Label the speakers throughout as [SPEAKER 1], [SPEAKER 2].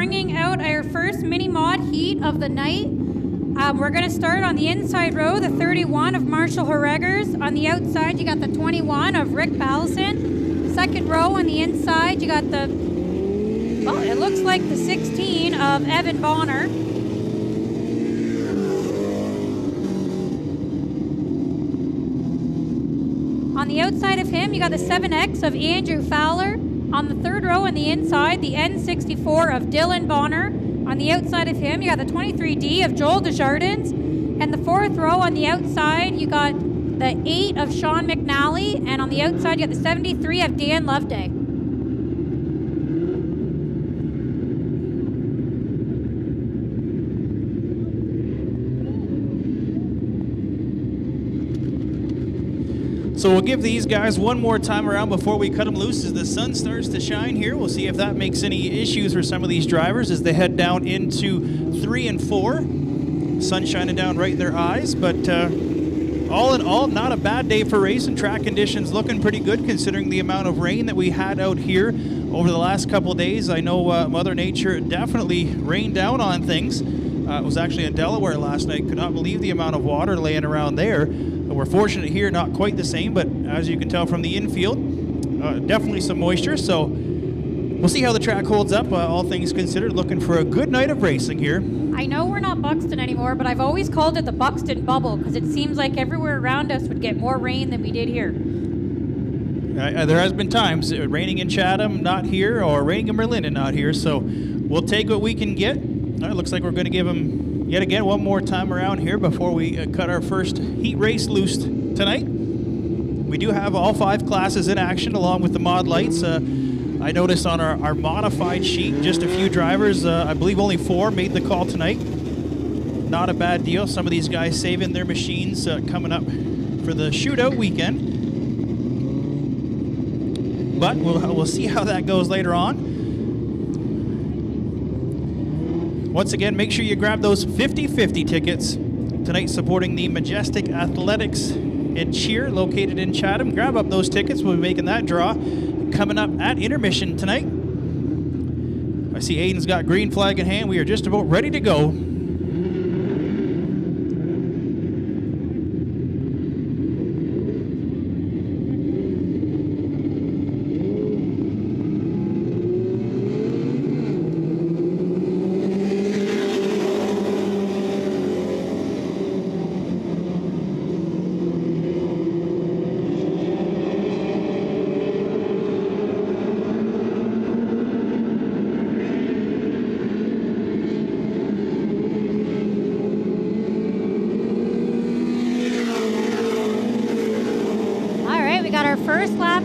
[SPEAKER 1] bringing out our first mini mod heat of the night. We're going to start on the inside row, the 31 of Marshall Harreggers. On the outside, you got the 21 of Rick Ballison. Second row on the inside, you got the, well, it looks like the 16 of Evan Bonner. On the outside of him, you got the 7X of Andrew Fowler. On the third row on the inside, the N64 of Dylan Bonner. On the outside of him, you got the 23D of Joel Desjardins. And the fourth row on the outside, you got the 8 of Sean McNally. And on the outside, you got the 73 of Dan Loveday.
[SPEAKER 2] So we'll give these guys one more time around before we cut them loose as the sun starts to shine here. We'll see if that makes any issues for some of these drivers as they head down into 3 and 4. Sun shining down right in their eyes, but all in all, not a bad day for racing. Track conditions looking pretty good considering the amount of rain that we had out here over the last couple days. I know Mother Nature definitely rained down on things. It was actually in Delaware last night. Could not believe the amount of water laying around there. We're fortunate here, not quite the same, but as you can tell from the infield, definitely some moisture. So we'll see how the track holds up, all things considered. Looking for a good night of racing here.
[SPEAKER 1] I know we're not Buxton anymore, but I've always called it the Buxton bubble because it seems like everywhere around us would get more rain than we did here.
[SPEAKER 2] There has been times raining in Chatham, not here, or raining in Berlin and not here. So we'll take what we can get. It looks like we're going to give them yet again one more time around here before we cut our first heat race loose tonight. We do have all 5 classes in action along with the mod lights. I noticed on our modified sheet just a few drivers, I believe only 4 made the call tonight. Not a bad deal. Some of these guys saving their machines coming up for the shootout weekend. But we'll see how that goes later on. Once again, make sure you grab those 50/50 tickets tonight supporting the Majestic Athletics and Cheer located in Chatham. Grab up those tickets. We'll be making that draw coming up at intermission tonight. I see Aiden's got green flag in hand. We are just about ready to go.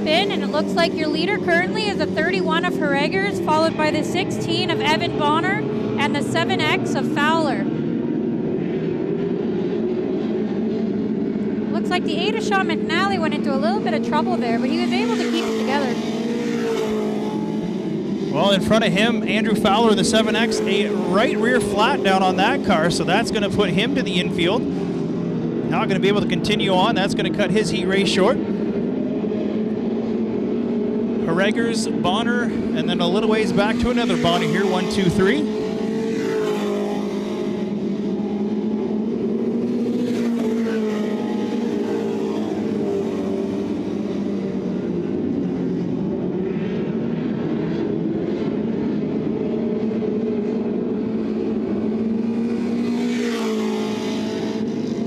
[SPEAKER 1] And it looks like your leader currently is the 31 of Harreggers, followed by the 16 of Evan Bonner and the 7X of Fowler. Looks like the 8 of Sean McNally went into a little bit of trouble there, but he was able to keep it together.
[SPEAKER 2] Well, in front of him, Andrew Fowler, the 7X, a right rear flat down on that car, so that's going to put him to the infield. Not going to be able to continue on. That's going to cut his heat race short. Harreggers, Bonner, and then a little ways back to another Bonner here, 1, 2, 3.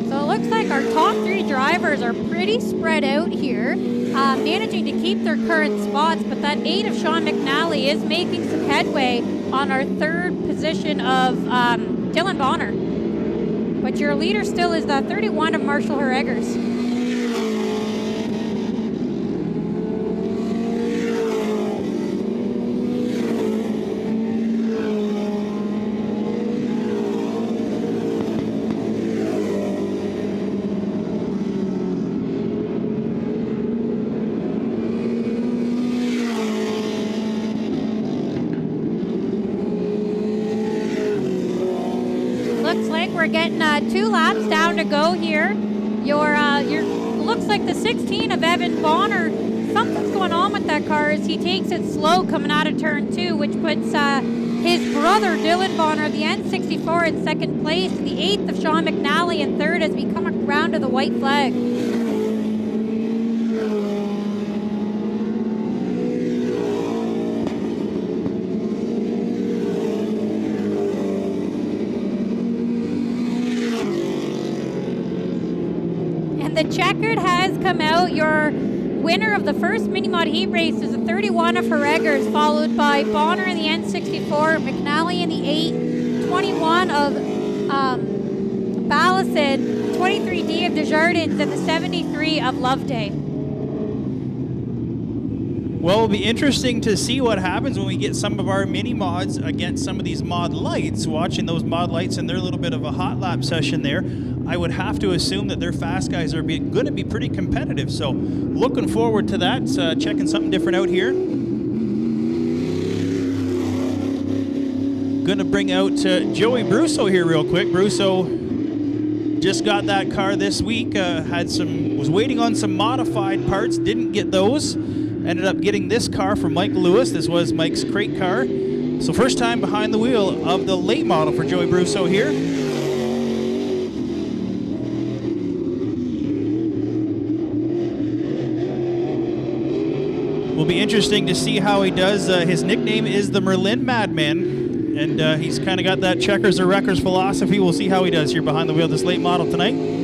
[SPEAKER 1] So it looks like our top 3 drivers are pretty spread out here. Managing to keep their current spots, but that 8 of Sean McNally is making some headway on our 3rd position of Dylan Bonner. But your leader still is the 31 of Marshall Harreggers. We're getting 2 laps down to go here. Your looks like the 16 of Evan Bonner. Something's going on with that car as he takes it slow coming out of turn 2, which puts His brother, Dylan Bonner, of the N64 in second place, and the 8th of Sean McNally in third as we come around to the white flag. And the checkered has come out. Your winner of the first Mini-Mod heat race is a 31 of Herreggers, followed by Bonner in the N64, McNally in the 8, 21 of Ballison, 23D of Desjardins, and the 73 of Loveday.
[SPEAKER 2] Well, it'll be interesting to see what happens when we get some of our mini mods against some of these mod lights. Watching those mod lights in their little bit of a hot lap session there, I would have to assume that their fast guys are going to be pretty competitive. So looking forward to that. Checking something different out here. Going to bring out Joey Brusso here real quick. Brusso just got that car this week. Was waiting on some modified parts, didn't get those. Ended up getting this car from Mike Lewis. This was Mike's crate car. So first time behind the wheel of the late model for Joey Brusso here. Will be interesting to see how he does. His nickname is the Merlin Madman, and he's kind of got that checkers or wreckers philosophy. We'll see how he does here behind the wheel of this late model tonight.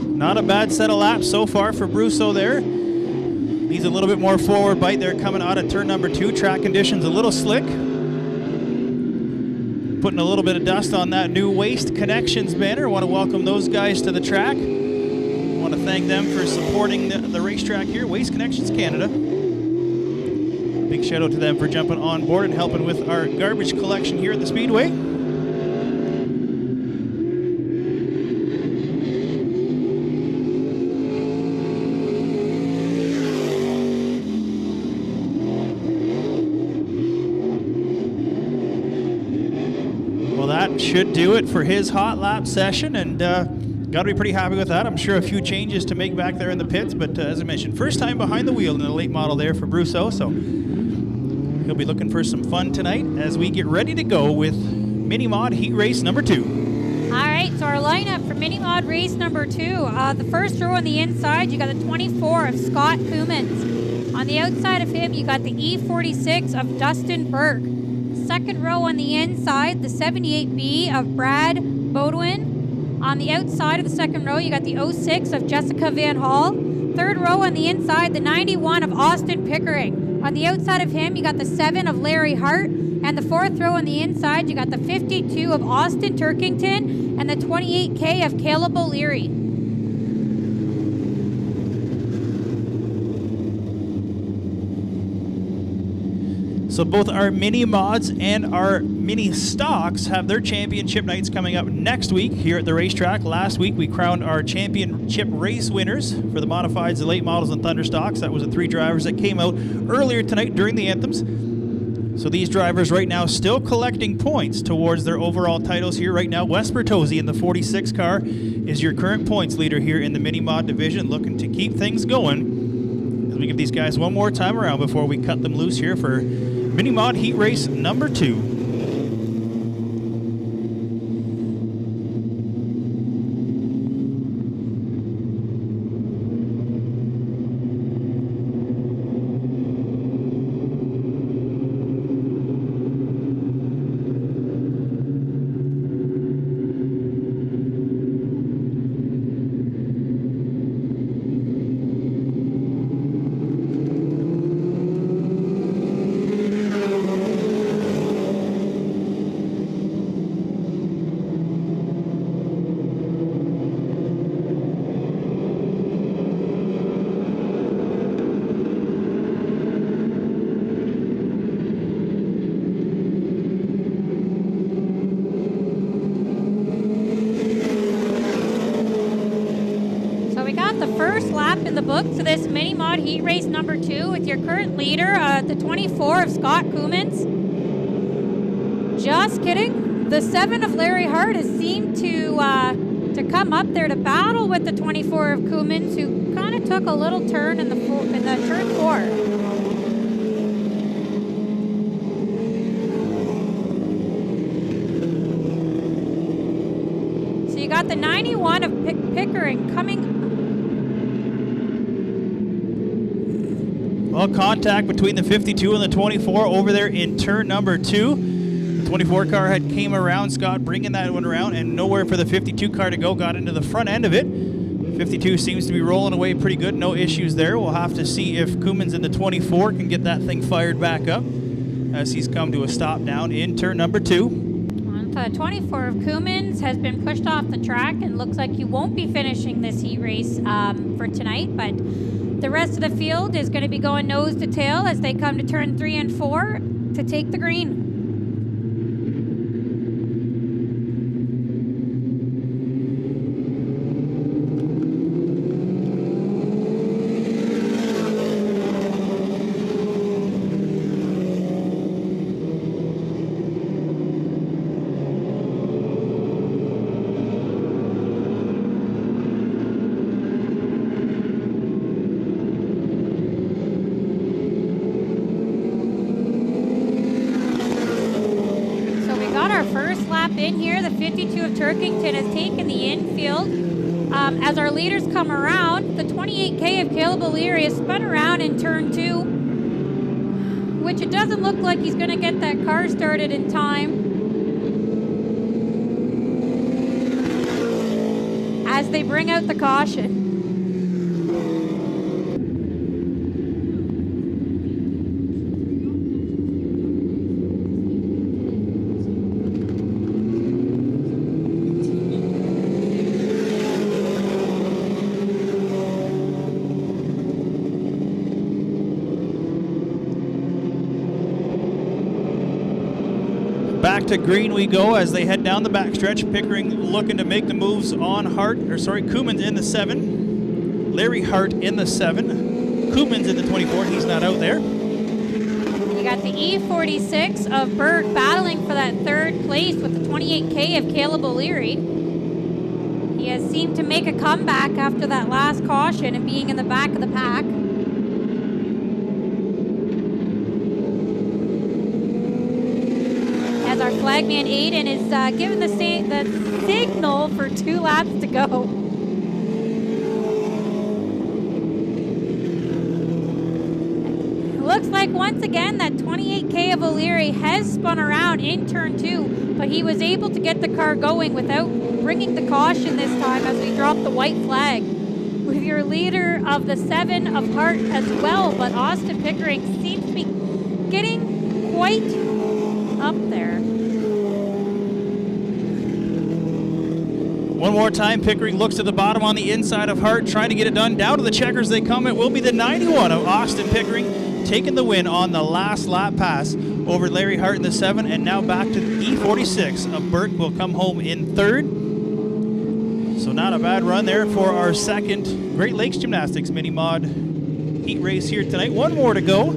[SPEAKER 2] Not a bad set of laps so far for Brusso there. Needs a little bit more forward bite there coming out of turn number 2. Track conditions a little slick. Putting a little bit of dust on that new Waste Connections banner. Want to welcome those guys to the track. Want to thank them for supporting the racetrack here, Waste Connections Canada. Big shout out to them for jumping on board and helping with our garbage collection here at the Speedway. Should do it for his hot lap session, and got to be pretty happy with that. I'm sure a few changes to make back there in the pits, but as I mentioned, first time behind the wheel in the late model there for Brusso, so he'll be looking for some fun tonight as we get ready to go with Mini Mod Heat Race number 2.
[SPEAKER 1] All right, so our lineup for Mini Mod Race number 2. The first row on the inside, you got the 24 of Scott Poomans. On the outside of him, you got the E46 of Dustin Burke. Second row on the inside, the 78B of Brad Bodwin. On the outside of the second row, you got the 06 of Jessica Van Hall. Third row on the inside, the 91 of Austin Pickering. On the outside of him, you got the 7 of Larry Hart. And the fourth row on the inside, you got the 52 of Austin Turkington and the 28K of Caleb O'Leary.
[SPEAKER 2] So both our mini mods and our mini stocks have their championship nights coming up next week here at the racetrack. Last week we crowned our championship race winners for the modifieds, the late models, and Thunder stocks. That was the 3 drivers that came out earlier tonight during the anthems. So these drivers right now still collecting points towards their overall titles here right now. Wes Bertozzi in the 46 car is your current points leader here in the mini mod division, looking to keep things going as we give these guys one more time around before we cut them loose here for Mini Mod Heat Race number 2.
[SPEAKER 1] lap in the books of this mini mod heat race number 2 with your current leader, the 24 of Scott Koemans. Just kidding. The 7 of Larry Hart has seemed to come up there to battle with the 24 of Koemans, who kind of took a little turn in the turn 4. So you got the 91 of Pickering coming.
[SPEAKER 2] Well, contact between the 52 and the 24 over there in turn number 2. The 24 car had came around, Scott bringing that one around, and nowhere for the 52 car to go, got into the front end of it. 52 seems to be rolling away pretty good, no issues there. We'll have to see if Koemans in the 24 can get that thing fired back up as he's come to a stop down in turn number 2.
[SPEAKER 1] The 24 of Koemans has been pushed off the track and looks like he won't be finishing this heat race for tonight, but the rest of the field is going to be going nose to tail as they come to turn 3 and 4 to take the green. In here, the 52 of Turkington has taken the infield. As our leaders come around, the 28K of Caleb O'Leary has spun around in turn 2, which it doesn't look like he's going to get that car started in time. As they bring out the caution.
[SPEAKER 2] Back to green we go as they head down the backstretch. Pickering looking to make the moves on Koemans in the 7. Larry Hart in the 7. Koemans in the 24. He's not out there.
[SPEAKER 1] You got the E46 of Berg battling for that 3rd place with the 28K of Caleb O'Leary. He has seemed to make a comeback after that last caution and being in the back of the pack. Our flagman Aiden is given the signal for 2 laps to go. Looks like once again that 28K of O'Leary has spun around in turn 2, but he was able to get the car going without bringing the caution this time as we drop the white flag. With your leader of the 7 of Hart as well, but Austin Pickering seems to be getting quite up there.
[SPEAKER 2] One more time, Pickering looks to the bottom on the inside of Hart, trying to get it done. Down to the checkers they come. It will be the 91 of Austin Pickering, taking the win on the last lap pass over Larry Hart in the 7, and now back to the E46 of Burke will come home in 3rd. So not a bad run there for our 2nd Great Lakes Gymnastics mini mod heat race here tonight. One more to go.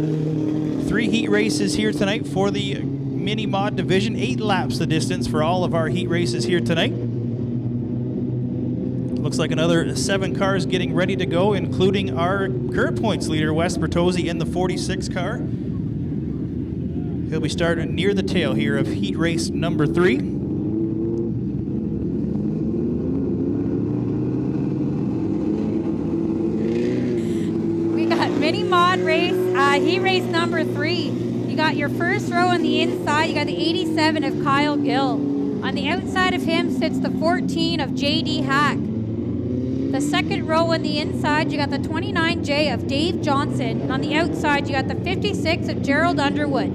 [SPEAKER 2] 3 heat races here tonight for the mini mod division. 8 laps the distance for all of our heat races here tonight. Looks like another 7 cars getting ready to go, including our current points leader, Wes Bertozzi, in the 46 car. He'll be starting near the tail here of heat race number 3.
[SPEAKER 1] We got mini mod race, heat race number 3. You got your first row on the inside. You got the 87 of Kyle Gill. On the outside of him sits the 14 of J.D. Hack. The 2nd row on the inside, you got the 29J of Dave Johnson. And on the outside, you got the 56 of Gerald Underwood.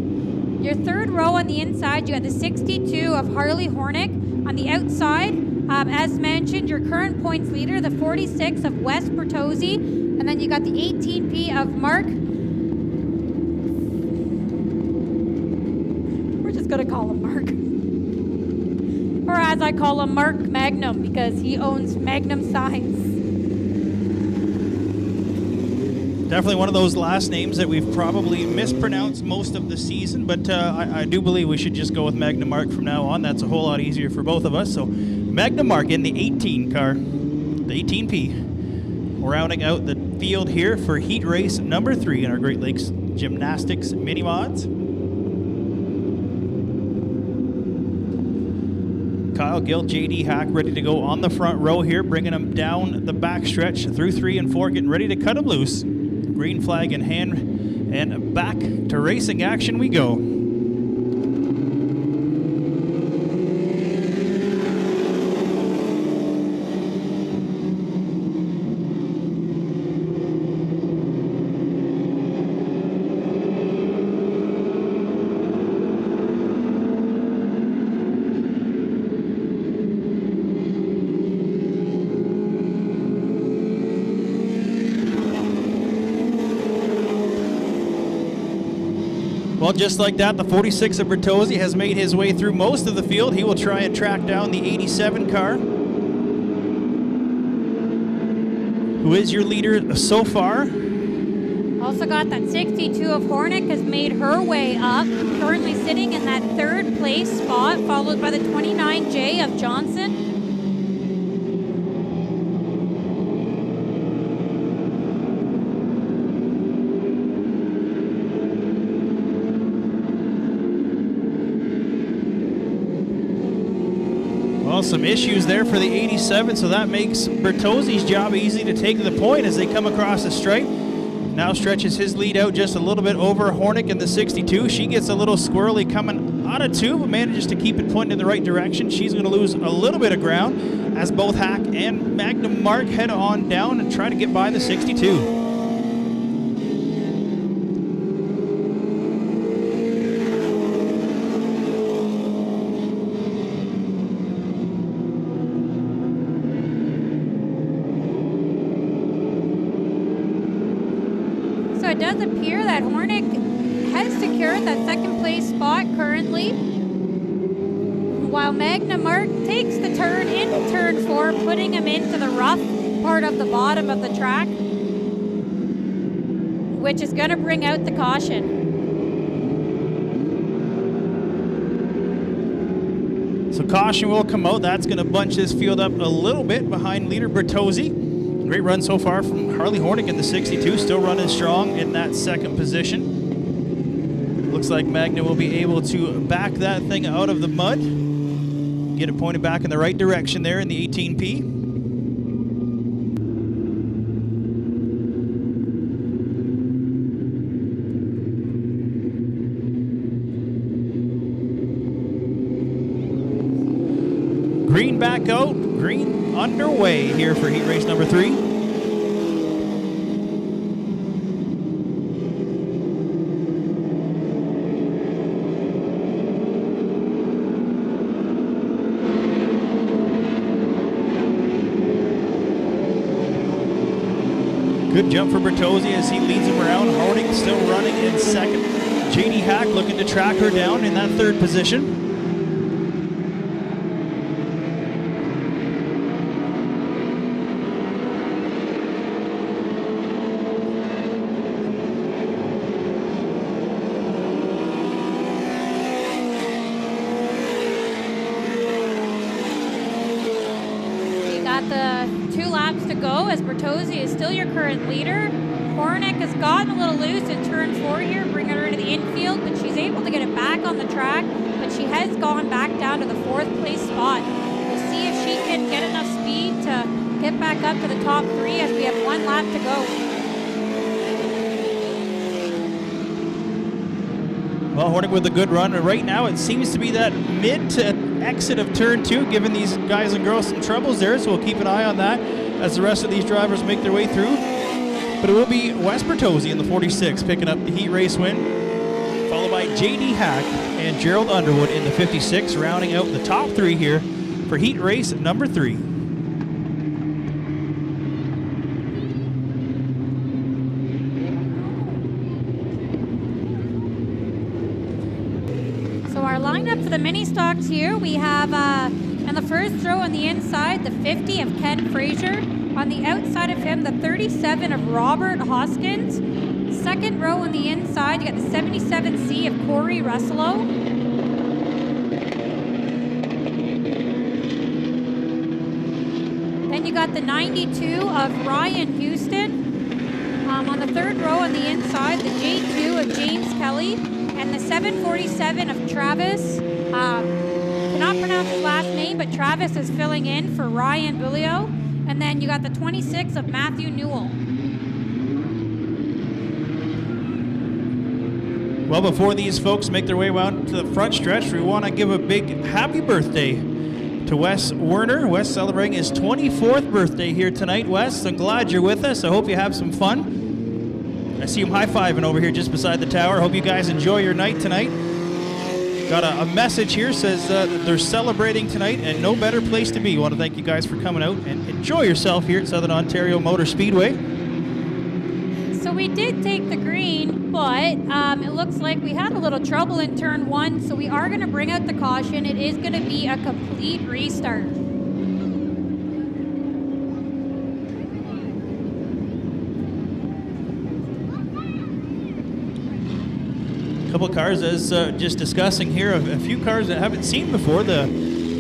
[SPEAKER 1] Your 3rd row on the inside, you got the 62 of Harley Hornick. On the outside, as mentioned, your current points leader, the 46 of Wes Bertozzi. And then you got the 18P of Mark. We're just going to call him Mark. Or as I call him, Mark Magnum, because he owns Magnum signs.
[SPEAKER 2] Definitely one of those last names that we've probably mispronounced most of the season, but I do believe we should just go with Magna Mark from now on. That's a whole lot easier for both of us. So Magna Mark in the 18 car, the 18P. Rounding out the field here for heat race number 3 in our Great Lakes Gymnastics Mini Mods. Kyle Gill, JD Hack ready to go on the front row here, bringing them down the back stretch through 3 and 4, getting ready to cut them loose. Green flag in hand, and back to racing action we go. Well, just like that, the 46 of Bertozzi has made his way through most of the field. He will try and track down the 87 car, who is your leader so far.
[SPEAKER 1] Also got that 62 of Hornick has made her way up, currently sitting in that 3rd place spot, followed by the 29J of Johnson.
[SPEAKER 2] Well, some issues there for the 87, so that makes Bertozzi's job easy to take the point as they come across the stripe. Now stretches his lead out just a little bit over Hornick in the 62. She gets a little squirrely coming out of 2, but manages to keep it pointed in the right direction. She's going to lose a little bit of ground as both Hack and Magna Mark head on down and try to get by the 62.
[SPEAKER 1] So it does appear that Hornick has secured that 2nd place spot currently, while Magna Mark takes the turn into turn 4, putting him into the rough part of the bottom of the track, which is going to bring out the caution.
[SPEAKER 2] So caution will come out. That's going to bunch this field up a little bit behind leader Bertozzi. Great run so far from Harley Hornick in the 62, still running strong in that 2nd position. Looks like Magna will be able to back that thing out of the mud, get it pointed back in the right direction there in the 18P. Green back out, green underway here for heat race number 3. Good jump for Bertozzi as he leads him around. Hornick still running in 2nd. JD Hack looking to track her down in that 3rd position.
[SPEAKER 1] The 2 laps to go as Bertozzi is still your current leader. Hornick has gotten a little loose in turn 4 here, bringing her into the infield, but she's able to get it back on the track, but she has gone back down to the 4th place spot. We'll see if she can get enough speed to get back up to the top 3 as we have 1 lap to go.
[SPEAKER 2] Well, Hornick with a good run, and right now it seems to be that mid to exit of turn 2, giving these guys and girls some troubles there, so we'll keep an eye on that as the rest of these drivers make their way through. But it will be Wes Bertozzi in the 46 picking up the heat race win, followed by JD Hack and Gerald Underwood in the 56, rounding out the top 3 here for heat race number 3.
[SPEAKER 1] Our lineup for the mini stocks here, we have in the first row on the inside, the 50 of Ken Frazier, On the outside of him, the 37 of Robert Hoskins. Second row on the inside, you got the 77C of Corey Russello. Then you got the 92 of Ryan Houston. On the third row on the inside, the J2 of James Kelly. And the 747 of Travis. Cannot pronounce his last name, but Travis is filling in for Ryan Bullio. And then you got the 26 of Matthew Newell.
[SPEAKER 2] Well, before these folks make their way out to the front stretch, we want to give a big happy birthday to Wes Werner. Wes celebrating his 24th birthday here tonight. Wes, I'm glad you're with us. I hope you have some fun. I see him high-fiving over here just beside the tower. Hope you guys enjoy your night tonight. Got a message here, says that they're celebrating tonight and no better place to be. I want to thank you guys for coming out and enjoy yourself here at Southern Ontario Motor Speedway.
[SPEAKER 1] So we did take the green, but it looks like we had a little trouble in turn 1, so we are going to bring out the caution. It is going to be a complete restart.
[SPEAKER 2] Couple cars, as just discussing here, a few cars that I haven't seen before. The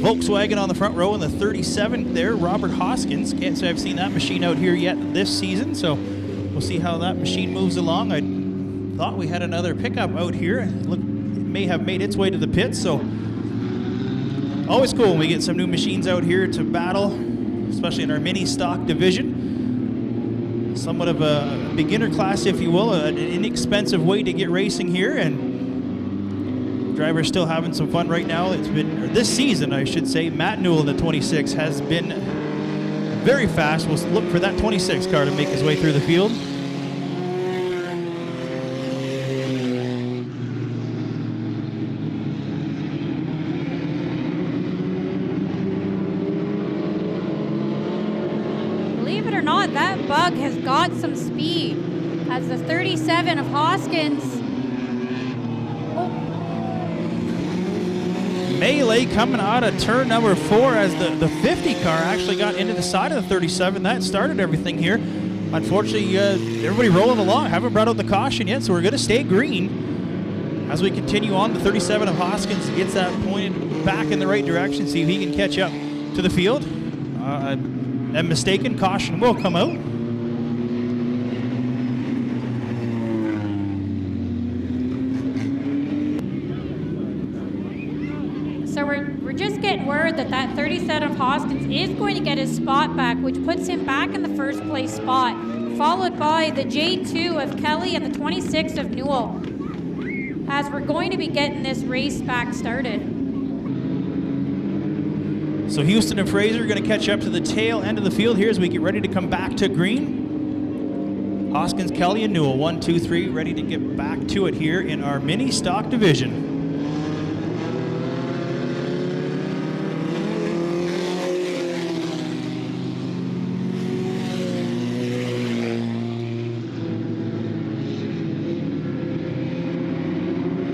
[SPEAKER 2] Volkswagen on the front row and the 37 there, Robert Hoskins. Can't say I've seen that machine out here yet this season, so we'll see how that machine moves along. I thought we had another pickup out here. It may have made its way to the pits, so always cool when we get some new machines out here to battle, especially in our mini stock division. Somewhat of a beginner class, if you will, an inexpensive way to get racing here, and drivers still having some fun right now. It's been, or this season, I should say, Matt Newell in the 26 has been very fast. We'll look for that 26 car to make his way through the field.
[SPEAKER 1] Believe it or not, that bug has got some speed as the 37 of Hoskins.
[SPEAKER 2] Melee coming out of turn number 4 as the 50 car actually got into the side of the 37. That started everything here. Unfortunately, everybody rolling along. Haven't brought out the caution yet, so we're going to stay green. As we continue on, the 37 of Hoskins gets that pointed back in the right direction, see if he can catch up to the field. I'm mistaken, caution will come out.
[SPEAKER 1] So we're just getting word that 37 of Hoskins is going to get his spot back, which puts him back in the first place spot, followed by the J2 of Kelly and the 26 of Newell, as we're going to be getting this race back started.
[SPEAKER 2] So Houston and Fraser are going to catch up to the tail end of the field here as we get ready to come back to green. Hoskins, Kelly, and Newell, 1, 2, 3, ready to get back to it here in our mini stock division.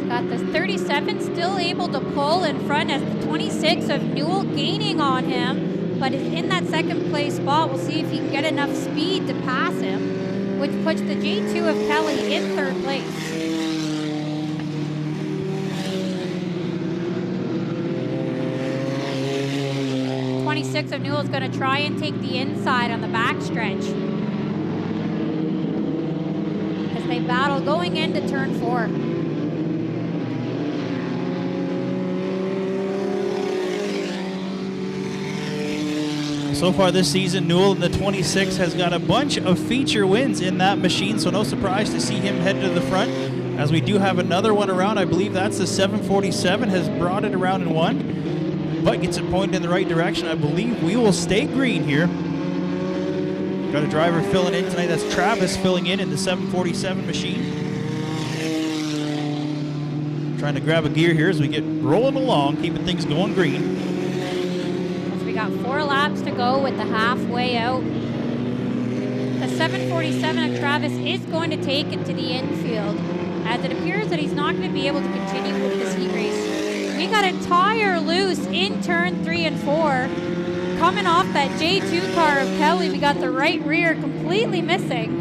[SPEAKER 1] Got the 37 still able to pull in front as the 26 of Newell gaining on him, but is in that second place spot. We'll see if he can get enough speed to pass him, which puts the J2 of Kelly in third place. The 26 of Newell is going to try and take the inside on the back stretch as they battle going into turn 4.
[SPEAKER 2] So far this season, Newell in the 26 has got a bunch of feature wins in that machine, so no surprise to see him head to the front, as we do have another one around. I believe that's the 747, has brought it around and won, but gets it pointed in the right direction. I believe we will stay green here. Got a driver filling in tonight. That's Travis filling in the 747 machine. Trying to grab a gear here as we get rolling along, keeping things going green.
[SPEAKER 1] We got 4 laps to go with the halfway out. The 747 of Travis is going to take it to the infield, as it appears that he's not going to be able to continue with this heat race. We got a tire loose in turn 3 and 4. coming off that J2 car of Kelly. We got the right rear completely missing.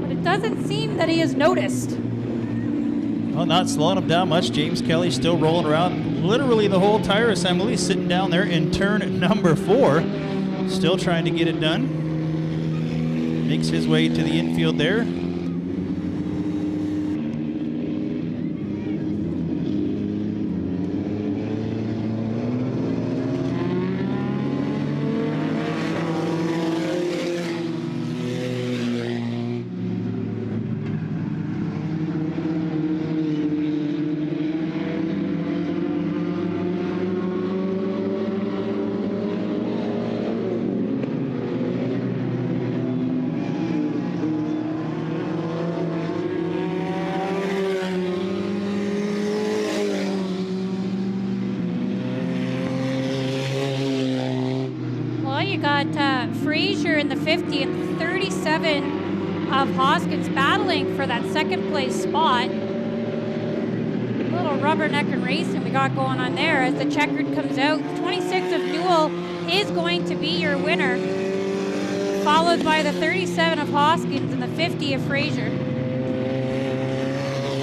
[SPEAKER 1] But it doesn't seem that he has noticed.
[SPEAKER 2] Well, not slowing him down much. James Kelly still rolling around literally the whole tire assembly, sitting down there in turn number 4. Still trying to get it done. Makes his way to the infield there.
[SPEAKER 1] You got Frazier in the 50 and the 37 of Hoskins battling for that second place spot. A little rubbernecking racing we got going on there as the checkered comes out. The 26 of Newell is going to be your winner, followed by the 37 of Hoskins and the 50 of Frazier.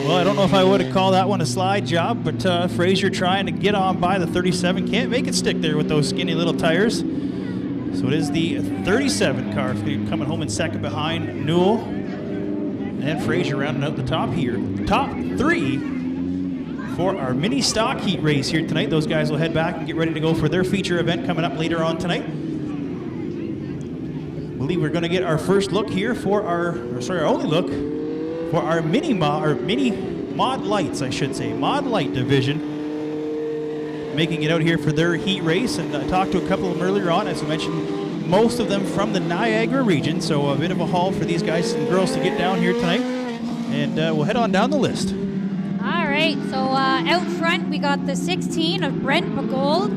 [SPEAKER 2] Well, I don't know if I would have called that one a slide job, but Frazier trying to get on by the 37. Can't make it stick there with those skinny little tires. So it is the 37 car coming home in second behind Newell. And Frazier rounding out the top here. Top 3 for our mini stock heat race here tonight. Those guys will head back and get ready to go for their feature event coming up later on tonight. I believe we're going to get our first look here for our only look for our mini mod lights, I should say, mod light division. Making it out here for their heat race, and I talked to a couple of them earlier on, as I mentioned, most of them from the Niagara region, so a bit of a haul for these guys and girls to get down here tonight, and we'll head on down the list.
[SPEAKER 1] All right, so out front we got the 16 of Brent Begold.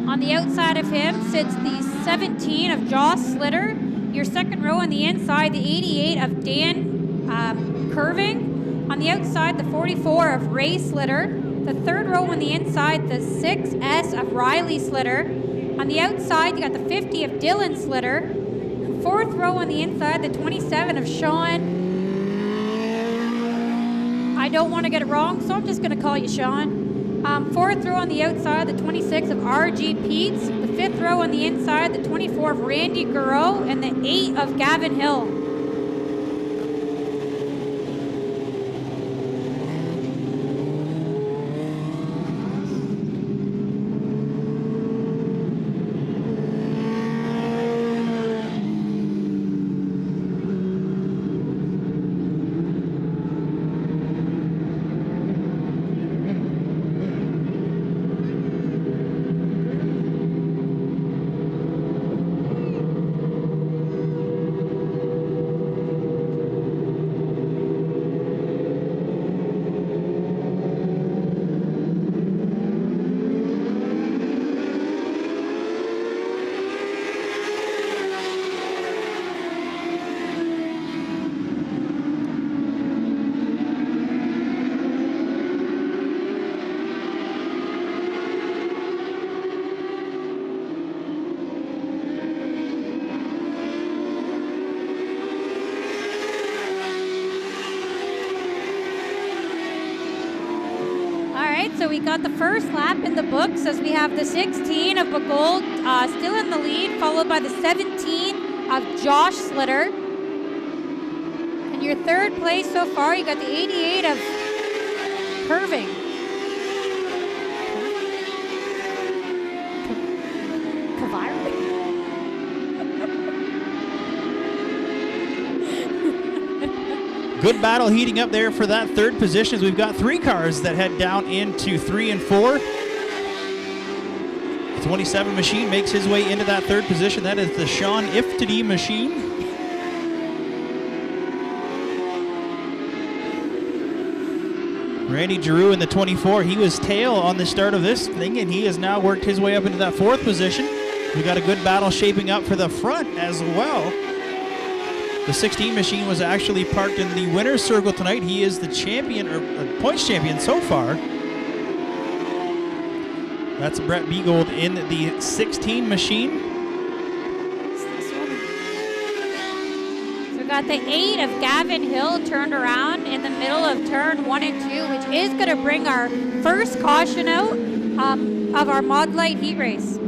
[SPEAKER 1] On the outside of him sits the 17 of Josh Slitter. Your second row on the inside, the 88 of Dan Curving. On the outside, the 44 of Ray Slitter. The third row on the inside, the 6S of Riley Slitter. On the outside, you got the 50 of Dylan Slitter. Fourth row on the inside, the 27 of Sean. I don't want to get it wrong, so I'm just going to call you Sean. Fourth row on the outside, the 26 of RG Peets. The fifth row on the inside, the 24 of Randy Garreau. And the 8 of Gavin Hill. So we got the first lap in the books as we have the 16 of Begold still in the lead, followed by the 17 of Josh Slitter. And your third place so far, you got the 88 of Curving.
[SPEAKER 2] Good battle heating up there for that third position as we've got 3 cars that head down into 3 and 4. The 27 machine makes his way into that third position. That is the Sean Iftity machine. Randy Giroux in the 24. He was tail on the start of this thing, and he has now worked his way up into that 4th position. We've got a good battle shaping up for the front as well. The 16 machine was actually parked in the winner's circle tonight. He is the champion, or points champion so far. That's Brett Beagold in the 16 machine.
[SPEAKER 1] So we got the 8 of Gavin Hill turned around in the middle of turn 1 and 2, which is going to bring our first caution out of our Mod Light heat race.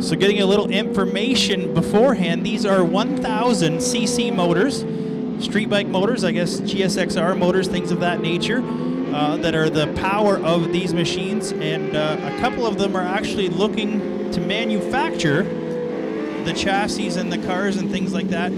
[SPEAKER 2] So getting a little information beforehand, these are 1,000 cc motors, street bike motors, I guess GSXR motors, things of that nature, that are the power of these machines. And a couple of them are actually looking to manufacture the chassis and the cars and things like that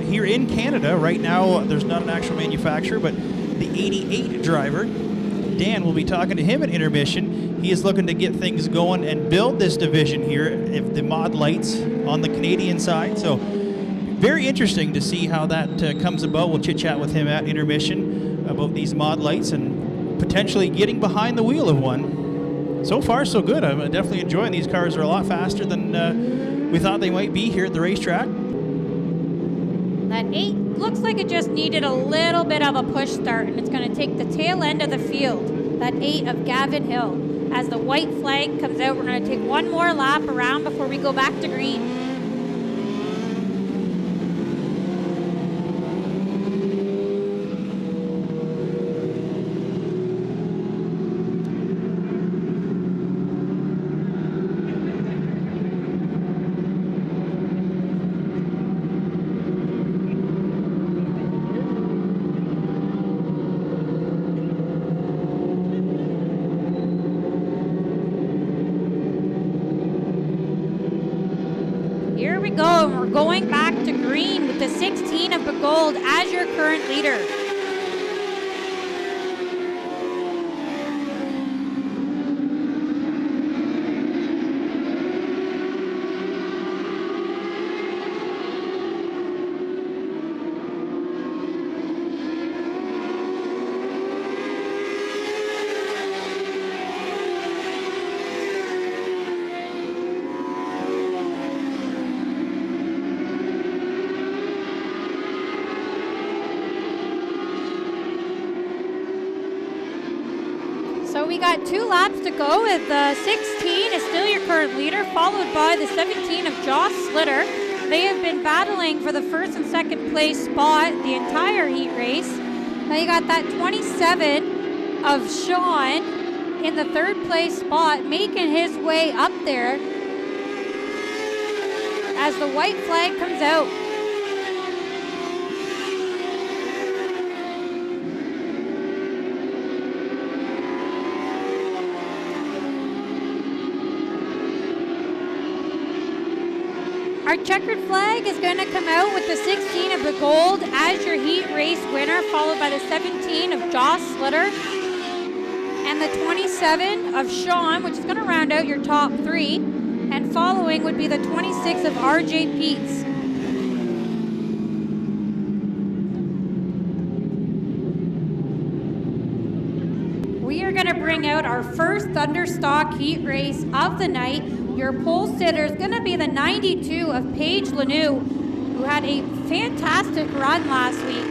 [SPEAKER 2] here in Canada. Right now, there's not an actual manufacturer, but the 88 driver, Dan, we'll be talking to him at intermission. He is looking to get things going and build this division here, if the Mod Lights on the Canadian side. So very interesting to see how that comes about. We'll chit-chat with him at intermission about these Mod Lights and potentially getting behind the wheel of one. So far, so good. I'm definitely enjoying these cars. Are a lot faster than we thought they might be here at the racetrack.
[SPEAKER 1] That 8 looks like it just needed a little bit of a push start, and it's going to take the tail end of the field. That 8 of Gavin Hill. As the white flag comes out, we're going to take one more lap around before we go back to green. Here we go, and we're going back to green with the 16 of Begold as your current leader. So we got 2 laps to go, with the 16 is still your current leader, followed by the 17 of Joss Slitter. They have been battling for the first and second place spot the entire heat race. Now you got that 27 of Sean in the third place spot, making his way up there as the white flag comes out. Our checkered flag is going to come out with the 16 of Begold as your heat race winner, followed by the 17 of Joss Slitter and the 27 of Sean, which is going to round out your top 3. And following would be the 26 of RJ Peets. We are going to bring out our first Thunderstock heat race of the night. Your pole sitter is going to be the 92 of Paige Lanou, who had a fantastic run last week.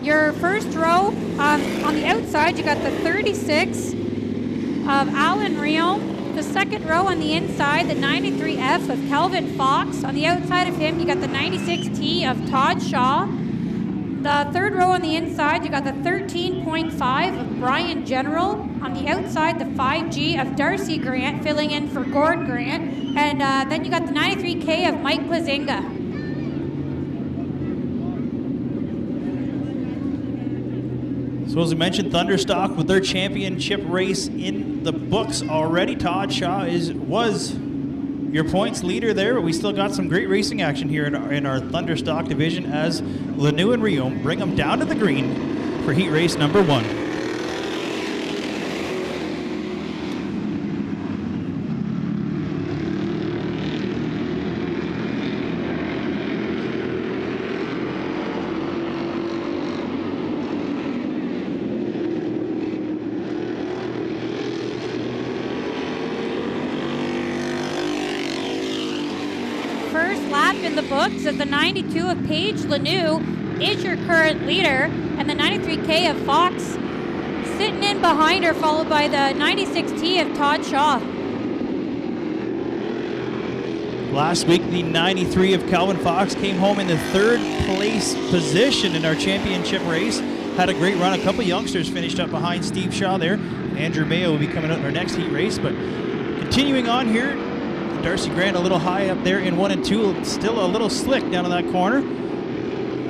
[SPEAKER 1] Your first row, on the outside, you got the 36 of Alan Riom. The second row on the inside, the 93F of Kelvin Fox. On the outside of him, you got the 96T of Todd Shaw. The third row on the inside, you got the 13.5 of Brian General. On the outside, the 5G of Darcy Grant, filling in for Gord Grant. And then you got the 93K of Mike Plazinga.
[SPEAKER 2] So as we mentioned, Thunderstock with their championship race in the books already. Todd Shaw was your points leader there, but we still got some great racing action here in our Thunderstock division as Lanou and Riom bring them down to the green for heat race number 1.
[SPEAKER 1] First lap in the books as the 92 of Paige Lanou is your current leader, and the 93K of Fox sitting in behind her, followed by the 96T of Todd Shaw.
[SPEAKER 2] Last week, the 93 of Calvin Fox came home in the third place position in our championship race. Had a great run. A couple youngsters finished up behind Steve Shaw there. Andrew Mayo will be coming out in our next heat race. But continuing on here, Darcy Grant a little high up there in 1 and 2. Still a little slick down in that corner.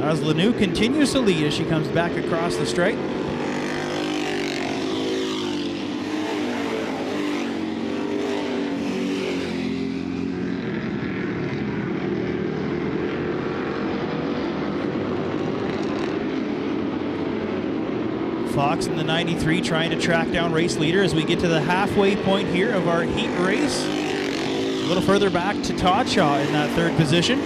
[SPEAKER 2] As Lanoux continues to lead as she comes back across the stripe. Fox in the 93 trying to track down race leader as we get to the halfway point here of our heat race. A little further back to Todd Shaw in that third position.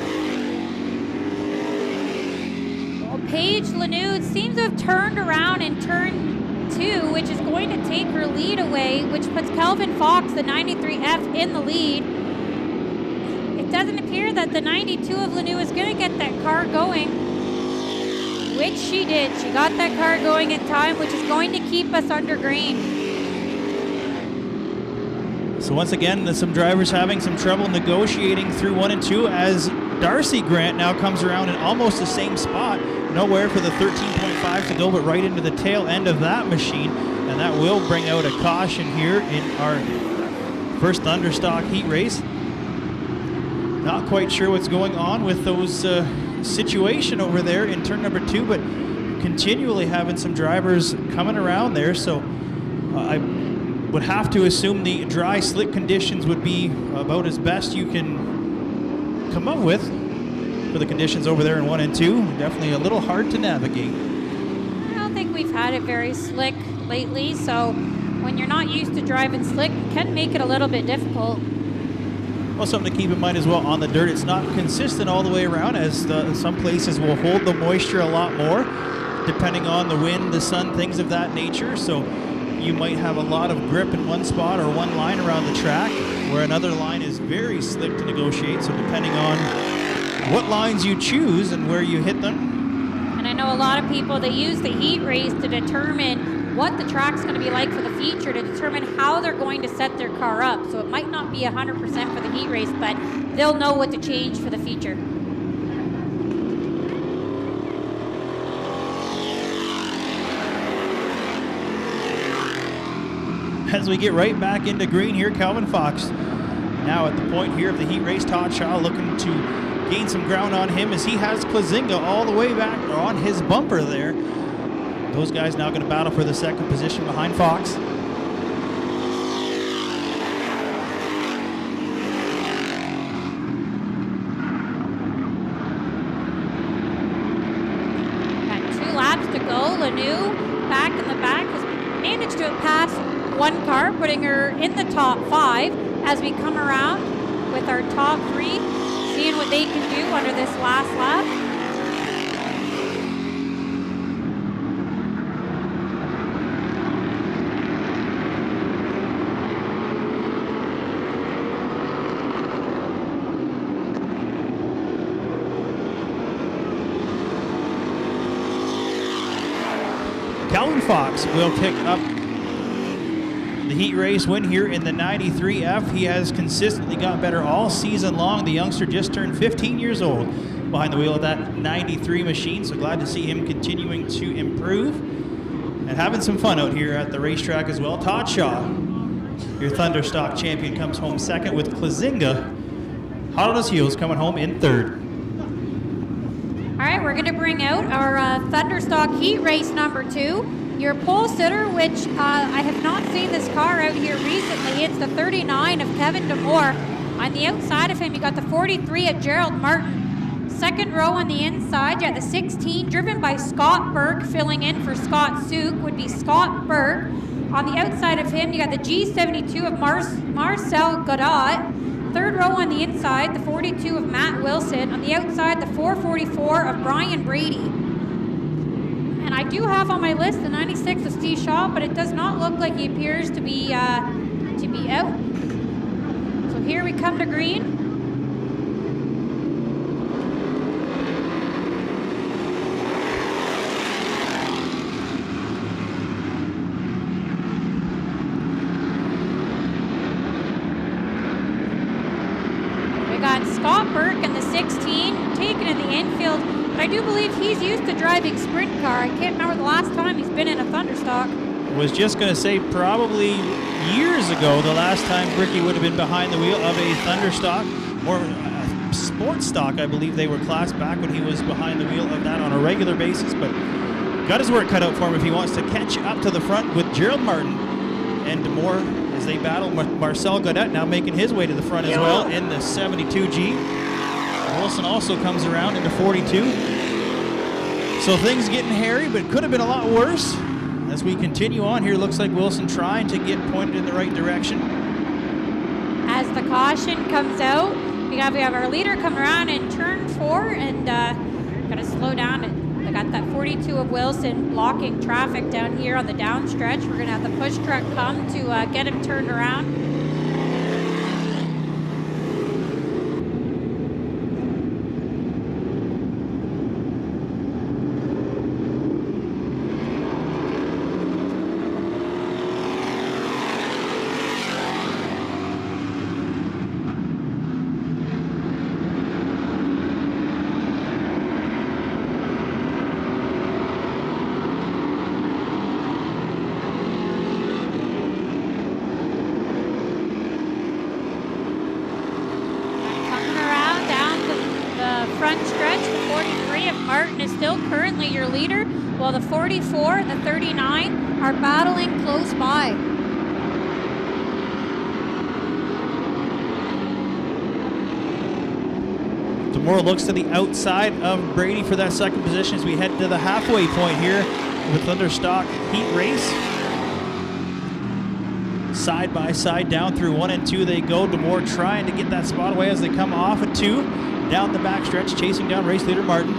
[SPEAKER 1] Well, Paige Lanoux seems to have turned around in turn 2, which is going to take her lead away, which puts Calvin Fox, the 93F, in the lead. It doesn't appear that the 92 of Lanoux is going to get that car going, which she did. She got that car going in time, which is going to keep us under green.
[SPEAKER 2] So once again, some drivers having some trouble negotiating through 1 and 2 as Darcy Grant now comes around in almost the same spot. Nowhere for the 13.5 to go, but right into the tail end of that machine. And that will bring out a caution here in our first Thunderstock heat race. Not quite sure what's going on with those situation over there in turn number 2, but continually having some drivers coming around there. So I would have to assume the dry slick conditions would be about as best you can come up with for the conditions over there in 1 and 2. Definitely a little hard to navigate.
[SPEAKER 1] I don't think we've had it very slick lately, so when you're not used to driving slick, it can make it a little bit difficult.
[SPEAKER 2] Well, something to keep in mind as well on the dirt, it's not consistent all the way around, as some places will hold the moisture a lot more depending on the wind, the sun, things of that nature. So you might have a lot of grip in one spot or one line around the track, where another line is very slick to negotiate. So depending on what lines you choose and where you hit them. And
[SPEAKER 1] I know a lot of people, they use the heat race to determine what the track's going to be like for the feature, to determine how they're going to set their car up. So it might not be 100% for the heat race, but they'll know what to change for the feature.
[SPEAKER 2] As we get right back into green here, Calvin Fox now at the point here of the heat race. Todd Shaw looking to gain some ground on him as he has Klazinga all the way back on his bumper there. Those guys now going to battle for the second position behind Fox.
[SPEAKER 1] Got 2 laps to go. Lanoux back in the back has managed to pass one car, putting her in the top 5 as we come around with our top 3, seeing what they can do under this last lap.
[SPEAKER 2] Calvin Fox will pick up the heat race win here in the 93F. He has consistently got better all season long. The youngster just turned 15 years old behind the wheel of that 93 machine, so glad to see him continuing to improve and having some fun out here at the racetrack as well. Todd Shaw, your Thunderstock champion, comes home second, with Klazinga hot on his heels coming home in third.
[SPEAKER 1] All right, we're going to bring out our Thunderstock heat race number 2. Your pole sitter, which I have not seen this car out here recently. It's the 39 of Kevin Demore. On the outside of him, you got the 43 of Gerald Martin. Second row on the inside, you got the 16, driven by Scott Burke. Filling in for Scott Souk would be Scott Burke. On the outside of him, you got the G72 of Marcel Godot. Third row on the inside, the 42 of Matt Wilson. On the outside, the 444 of Brian Brady. And I do have on my list the 96 of Steve Shaw, but it does not look like he appears to be out. So here we come to green. I do believe he's used to driving sprint car. I can't remember the last time he's been in a Thunderstock.
[SPEAKER 2] Was just going to say probably years ago, the last time Ricky would have been behind the wheel of a Thunderstock, or a sports stock, I believe they were classed back when he was behind the wheel of that on a regular basis. But got his work cut out for him if he wants to catch up to the front with Gerald Martin and Demore as they battle. Marcel Godet now making his way to the front as well in the 72G. Wilson also comes around into 42. So things getting hairy, but could have been a lot worse. As we continue on here, looks like Wilson trying to get pointed in the right direction.
[SPEAKER 1] As the caution comes out, we have our leader come around in turn 4 and gotta slow down. I got that 42 of Wilson blocking traffic down here on the down stretch. We're gonna have the push truck come to get him turned around. Front stretch, the 43 of Martin is still currently your leader, while the 44 and the 39 are battling close by.
[SPEAKER 2] Demore looks to the outside of Brady for that second position as we head to the halfway point here with Thunderstock Heat Race. Side by side down through 1 and 2 they go. Demore trying to get that spot away as they come off at 2. Down the backstretch, chasing down race leader Martin.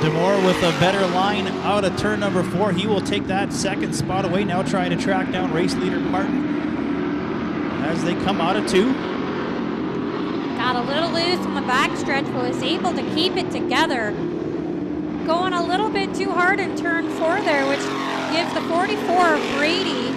[SPEAKER 2] Demore with a better line out of turn number 4. He will take that second spot away, now trying to track down race leader Martin as they come out of 2.
[SPEAKER 1] Got a little loose on the backstretch, but was able to keep it together. Going a little bit too hard in turn 4 there, which gives the 44 of Brady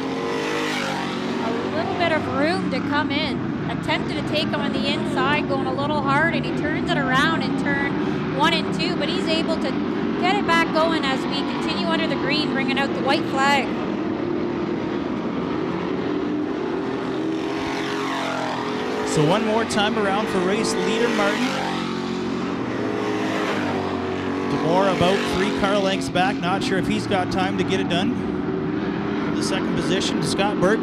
[SPEAKER 1] a little bit of room to come in. Attempted to take him on the inside, going a little hard, and he turns it around in turn 1 and 2, but he's able to get it back going as we continue under the green, bringing out the white flag.
[SPEAKER 2] So one more time around for race leader Martin. Demore about 3 car lengths back. Not sure if he's got time to get it done. The second position, Scott Burke.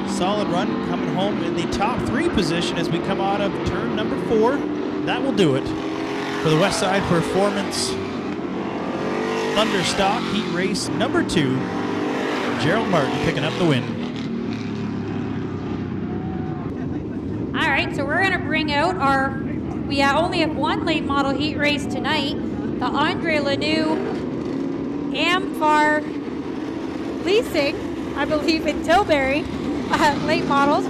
[SPEAKER 2] Solid run coming home in the top 3 position as we come out of turn number 4. That will do it for the West Side Performance Thunderstock Heat Race number 2. Gerald Martin picking up the win.
[SPEAKER 1] All right, so we're going to bring out we only have 1 late model heat race tonight. The Andre Lanoux Amphar Leasing, I believe in Tilbury, late models.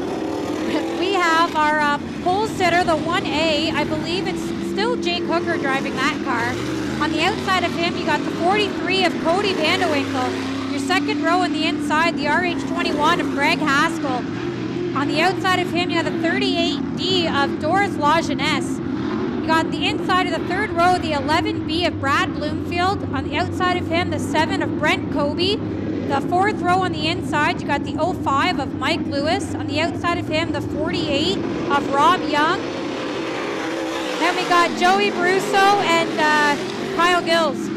[SPEAKER 1] We have our pole sitter, the 1A. I believe it's still Jake Hooker driving that car. On the outside of him, you got the 43 of Cody Vandewinkle. Your second row on the inside, the RH21 of Greg Haskell. On the outside of him, you have the 38D of Doris Lajeunesse. You got the inside of the third row, the 11B of Brad Bloomfield. On the outside of him, the 7 of Brent Kobe. The fourth row on the inside, you got the 05 of Mike Lewis. On the outside of him, the 48 of Rob Young. Then we got Joey Brusso and Kyle Gills.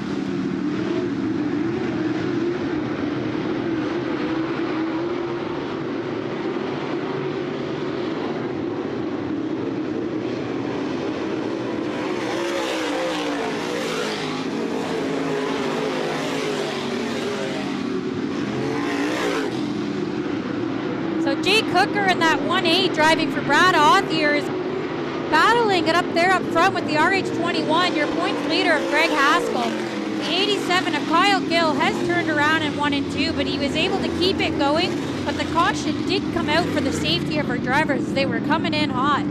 [SPEAKER 1] Jake Hooker in that 1A driving for Brad Authier is battling it up there up front with the RH21, your points leader of Greg Haskell. The 87 of Kyle Gill has turned around in 1 and 2, but he was able to keep it going. But the caution did come out for the safety of our drivers as they were coming in hot.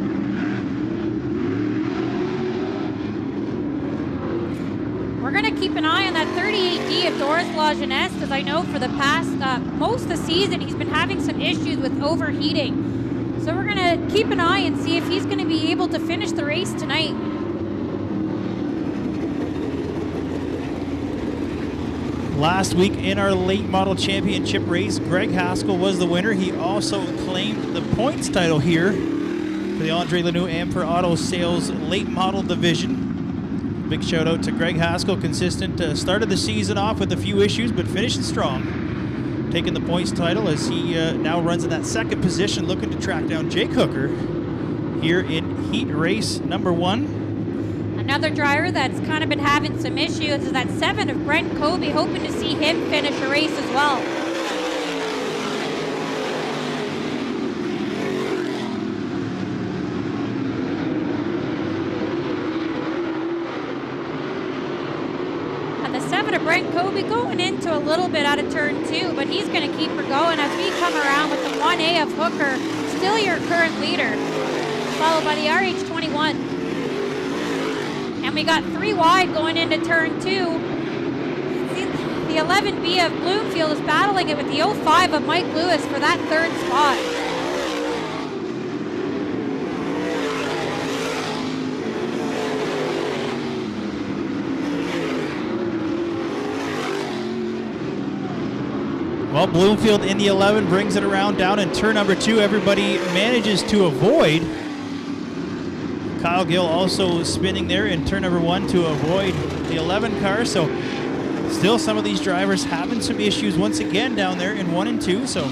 [SPEAKER 1] We're going to keep an eye on that 38D of Doris Lajeunesse, as I know for the past, most of the season, he's been having some issues with overheating. So we're going to keep an eye and see if he's going to be able to finish the race tonight.
[SPEAKER 2] Last week in our late model championship race, Greg Haskell was the winner. He also claimed the points title here for the Andre Lanoux Ampere Auto Sales late model division. Big shout out to Greg Haskell, consistent. Started the season off with a few issues, but finished strong. Taking the points title as he now runs in that second position, looking to track down Jake Hooker here in heat race number 1.
[SPEAKER 1] Another driver that's kind of been having some issues is that 7 of Brent Kobe, hoping to see him finish a race as well. And the 7 of Brent Kobe going into a little bit out of turn 2, but he's going to keep her going as we come around with the 1A of Hooker, still your current leader, followed by the RH21. And we got 3 wide going into turn 2. The 11B of Bloomfield is battling it with the 05 of Mike Lewis for that 3rd spot.
[SPEAKER 2] Well, Bloomfield in the 11 brings it around down in turn number 2. Everybody manages to avoid. Kyle Gill also spinning there in turn number 1 to avoid the 11 car. So still some of these drivers having some issues once again down there in 1 and 2. So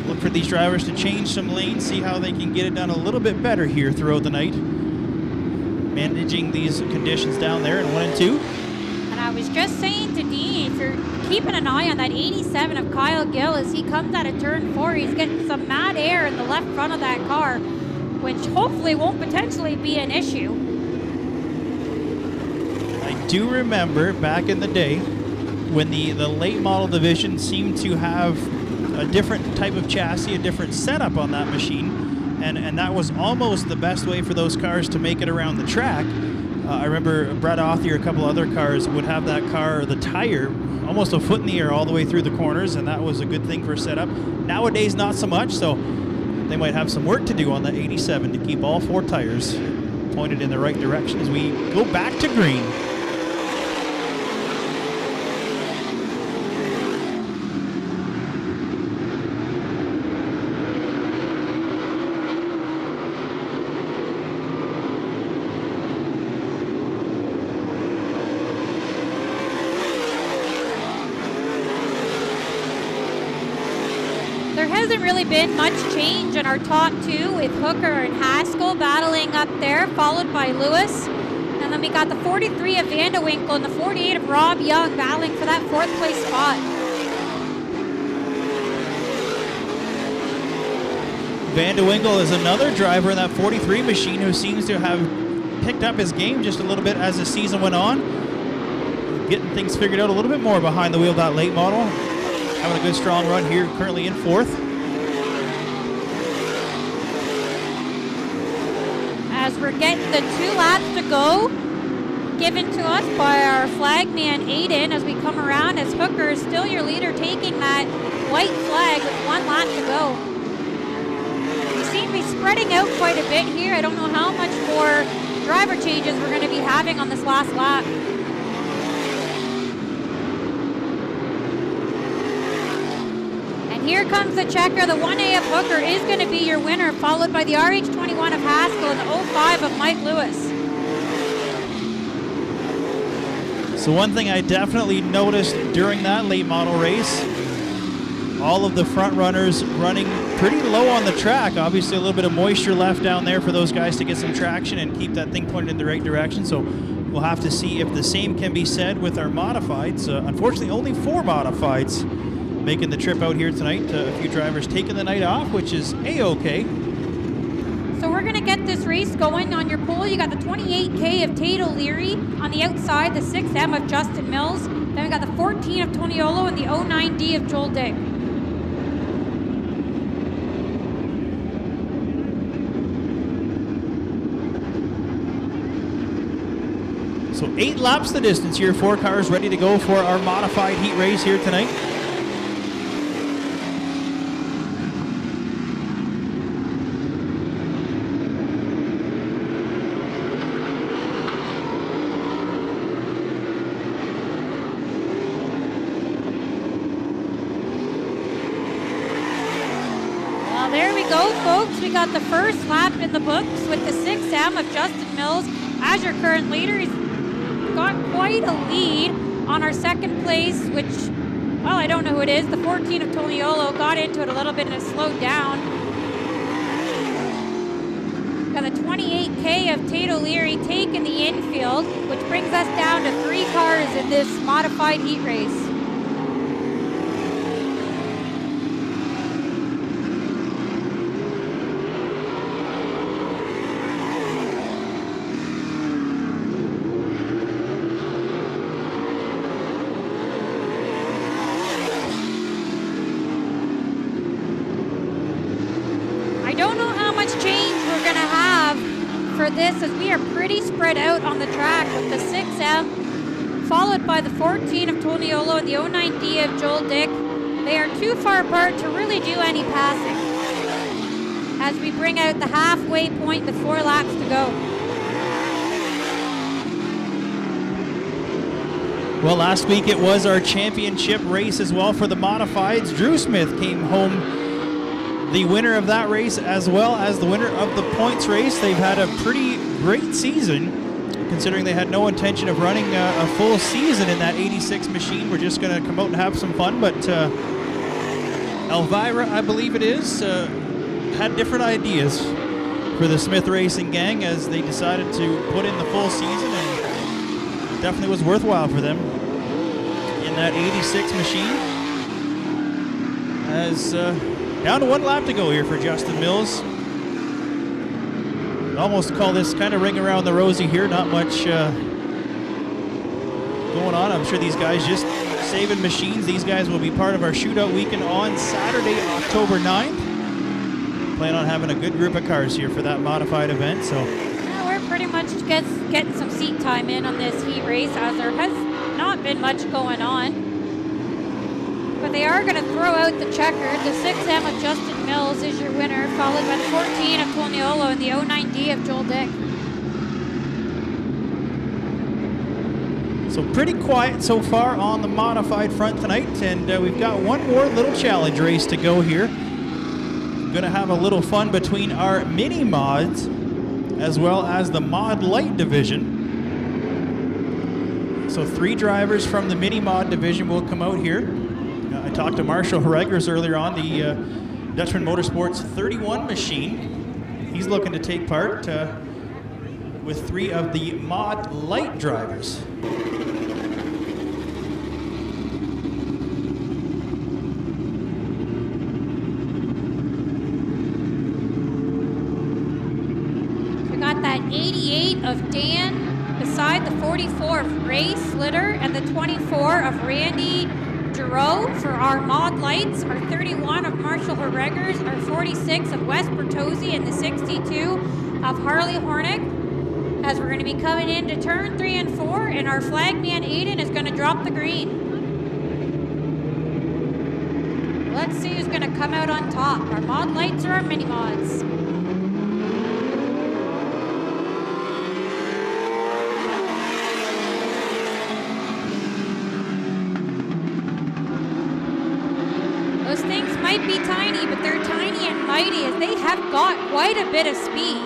[SPEAKER 2] look for these drivers to change some lanes, see how they can get it done a little bit better here throughout the night. Managing these conditions down there in 1 and 2.
[SPEAKER 1] And I was just saying to Dean, if you're keeping an eye on that 87 of Kyle Gill as he comes out of turn 4, he's getting some mad air in the left front of that car, which hopefully won't potentially be an issue.
[SPEAKER 2] I do remember back in the day when the late model division seemed to have a different type of chassis, a different setup on that machine, and that was almost the best way for those cars to make it around the track. I remember Brad Authier, a couple other cars would have that car, the tire, almost a foot in the air all the way through the corners, and that was a good thing for setup. Nowadays, not so much, so they might have some work to do on the 87 to keep all 4 tires pointed in the right direction as we go back to green.
[SPEAKER 1] There hasn't really been much change in our top 2 with Hooker and Haskell battling up there, followed by Lewis. And then we got the 43 of Vandewinkle and the 48 of Rob Young battling for that 4th place spot.
[SPEAKER 2] Vandewinkle is another driver in that 43 machine who seems to have picked up his game just a little bit as the season went on. Getting things figured out a little bit more behind the wheel of that late model. Having a good strong run here, currently in 4th.
[SPEAKER 1] As we're getting the 2 laps to go, given to us by our flagman Aiden as we come around, as Hooker is still your leader, taking that white flag with 1 lap to go. We seem to be spreading out quite a bit here. I don't know how much more driver changes we're going to be having on this last lap. Here comes the checker. The 1A of Hooker is going to be your winner, followed by the RH21 of Haskell and the 05 of Mike Lewis.
[SPEAKER 2] So one thing I definitely noticed during that late model race, all of the front runners running pretty low on the track. Obviously a little bit of moisture left down there for those guys to get some traction and keep that thing pointed in the right direction. So we'll have to see if the same can be said with our modifieds. Unfortunately, only 4 modifieds making the trip out here tonight. A few drivers taking the night off, which is A-okay.
[SPEAKER 1] So we're going to get this race going. On your pole, you got the 28K of Tate O'Leary. On the outside, the 6M of Justin Mills. Then we got the 14 of Toniolo and the 09D of Joel Digg.
[SPEAKER 2] So 8 laps the distance here. 4 cars ready to go for our modified heat race here tonight.
[SPEAKER 1] Well, there we go, folks. We got the first lap in the books with the 6M of Justin Mills as your current leader. He's got quite a lead on our second place, which, well, I don't know who it is. The 14 of Toniolo got into it a little bit and has slowed down. Got the 28K of Tate O'Leary taking the infield, which brings us down to 3 cars in this modified heat race. This as we are pretty spread out on the track with the 6M followed by the 14 of Toniolo and the 09D of Joel Dick. They are too far apart to really do any passing as we bring out the halfway point with 4 laps to go.
[SPEAKER 2] Well, last week it was our championship race as well for the modifieds. Drew Smith came home the winner of that race as well as the winner of the points race. They've had a pretty great season considering they had no intention of running a full season in that 86 machine. We're just going to come out and have some fun, but Elvira, I believe it is, had different ideas for the Smith Racing gang as they decided to put in the full season, and it definitely was worthwhile for them in that 86 machine. As down to 1 lap to go here for Justin Mills. I'd almost call this kind of ring around the rosy here. Not much going on. I'm sure these guys just saving machines. These guys will be part of our shootout weekend on Saturday, October 9th. Plan on having a good group of cars here for that modified event. So
[SPEAKER 1] yeah, we're pretty much getting some seat time in on this heat race as there has not been much going on. But they are going to throw out the checker. The 6M of Justin Mills is your winner, followed by the 14 of Toniolo and the 09D of Joel Dick.
[SPEAKER 2] So pretty quiet so far on the modified front tonight, and we've got one more little challenge race to go here. Going to have a little fun between our mini mods as well as the mod light division. So 3 drivers from the mini mod division will come out here. I talked to Marshall Herregers earlier on, the Dutchman Motorsports 31 machine. He's looking to take part with 3 of the mod light drivers.
[SPEAKER 1] We got that 88 of Dan beside the 44 of Ray Slitter and the 24 of Randy Giroux for our mod lights, our 31 of Marshall Herregers, our 46 of Wes Bertozzi, and the 62 of Harley Hornick. As we're going to be coming into turn 3 and 4, and our flagman Aiden is going to drop the green. Let's see who's going to come out on top, our mod lights or our mini mods. Might be tiny, but they're tiny and mighty as they have got quite a bit of speed.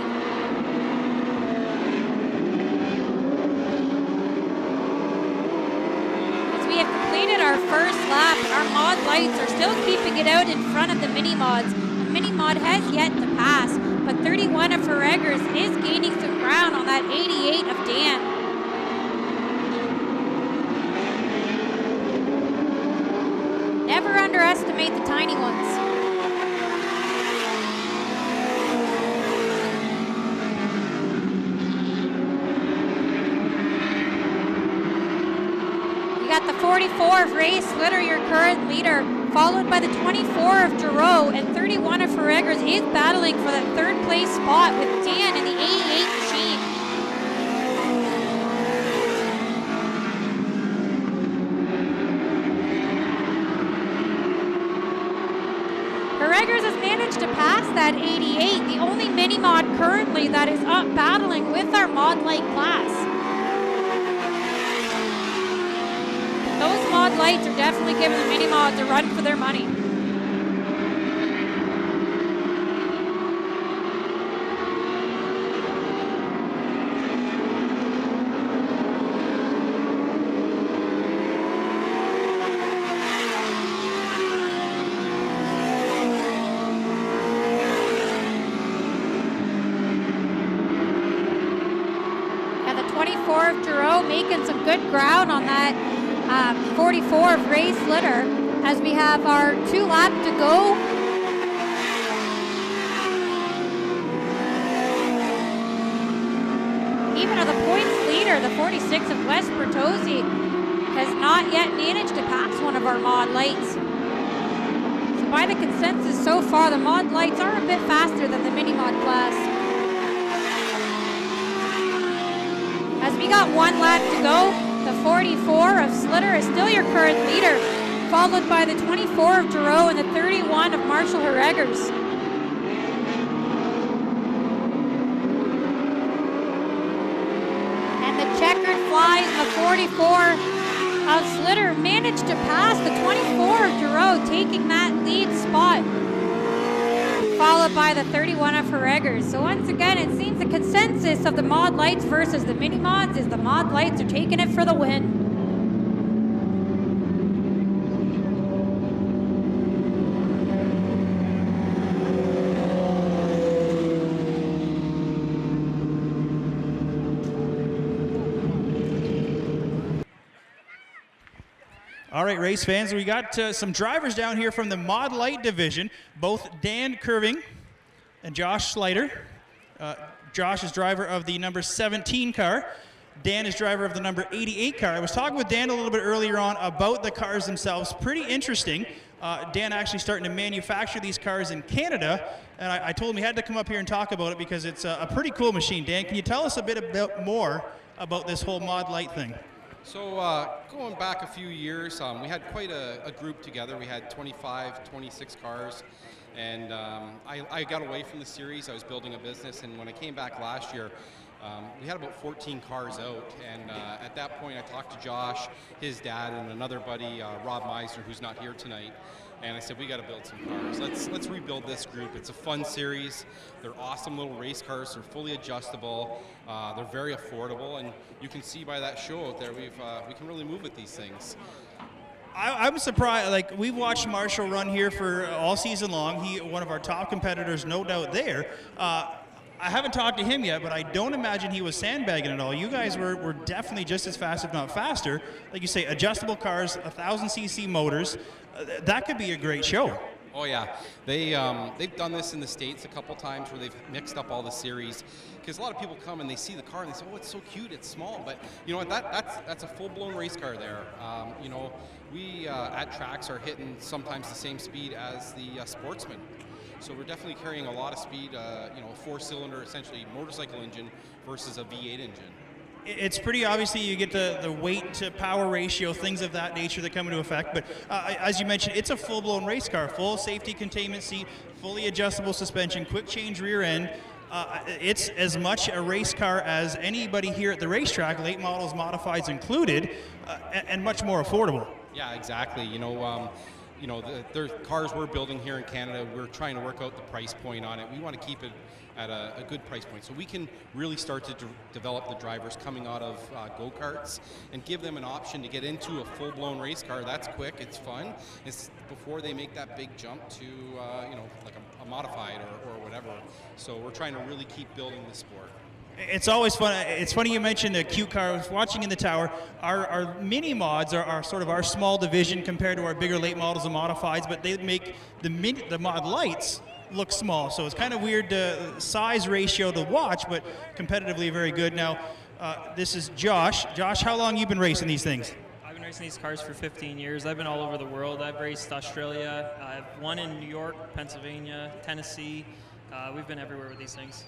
[SPEAKER 1] As we have completed our first lap, our mod lights are still keeping it out in front of the mini mods. The mini mod has yet to pass, but 31 of Herregers is gaining some ground on that 88 of Dan. Never underestimate the tiny ones. We got the 44 of Ray Slitter, your current leader, followed by the 24 of Giroux, and 31 of Herregers is battling for that 3rd place spot with Dan in the 88 machine. Eggers has managed to pass that 88, the only mini mod currently that is up battling with our mod light class. Those mod lights are definitely giving the mini mods a run for their money. Making some good ground on that 44 of Ray Slitter as we have our 2 lap to go. Even of the points leader, the 46 of Wes Bertozzi, has not yet managed to pass one of our mod lights. So by the consensus so far, the mod lights are a bit faster than the mini mod class. As we got 1 lap to go, the 44 of Slitter is still your current leader, followed by the 24 of Giroux and the 31 of Marshall Eggers. And the checkered flies and the 44 of Slitter managed to pass the 24 of Giroux, taking that lead spot, followed by the 31 of Eggers. So once again, it seems the consensus of the mod lights versus the mini mods is the mod lights are taking it for the win.
[SPEAKER 2] All right, race fans, we got some drivers down here from the Mod Light division, both Dan Curving and Josh Slider. Josh is driver of the number 17 car. Dan is driver of the number 88 car. I was talking with Dan a little bit earlier on about the cars themselves. Pretty interesting. Dan actually starting to manufacture these cars in Canada, and I told him he had to come up here and talk about it because it's a pretty cool machine. Dan, can you tell us a bit more about this whole Mod Light thing?
[SPEAKER 3] So going back a few years, we had quite a group together. We had 25, 26 cars, and I got away from the series. I was building a business, and when I came back last year, we had about 14 cars out, and at that point I talked to Josh, his dad, and another buddy, Rob Meisner, who's not here tonight, and I said, we got to build some cars. Let's rebuild this group. It's a fun series. They're awesome little race cars. They're fully adjustable. They're very affordable, and you can see by that show out there, we can really move with these things.
[SPEAKER 2] I'm surprised. Like, we've watched Marshall run here for all season long. One of our top competitors, no doubt there. I haven't talked to him yet, but I don't imagine he was sandbagging at all. You guys were definitely just as fast, if not faster. Like you say, adjustable cars, 1,000cc motors. That could be a great show.
[SPEAKER 3] Oh yeah, they've done this in the States a couple times where they've mixed up all the series, because a lot of people come and they see the car and they say, oh, it's so cute, it's small, but you know what, that's a full-blown race car there. You know, we at tracks are hitting sometimes the same speed as the Sportsman. So we're definitely carrying a lot of speed, you know, a 4-cylinder, essentially motorcycle engine versus a V8 engine.
[SPEAKER 2] It's pretty obviously you get the weight to power ratio, things of that nature that come into effect. But as you mentioned, it's a full-blown race car, full safety containment seat, fully adjustable suspension, quick change rear end. It's as much a race car as anybody here at the racetrack, late models, modifieds included, and much more affordable.
[SPEAKER 3] Yeah, exactly. You know, the cars we're building here in Canada, we're trying to work out the price point on it. We want to keep it at a good price point, so we can really start to develop the drivers coming out of go-karts and give them an option to get into a full-blown race car. That's quick, it's fun. It's before they make that big jump to you know, like a modified or whatever. So we're trying to really keep building the sport.
[SPEAKER 2] It's always fun. It's funny you mentioned a cute car. I was watching in the tower. Our mini mods are sort of our small division compared to our bigger late models and modifieds, but they make the mod lights look small. So it's kind of weird size ratio to watch, but competitively very good. Now, this is Josh. Josh, how long you been racing these things?
[SPEAKER 4] I've been racing these cars for 15 years. I've been all over the world. I've raced Australia. I've won in New York, Pennsylvania, Tennessee. We've been everywhere with these things.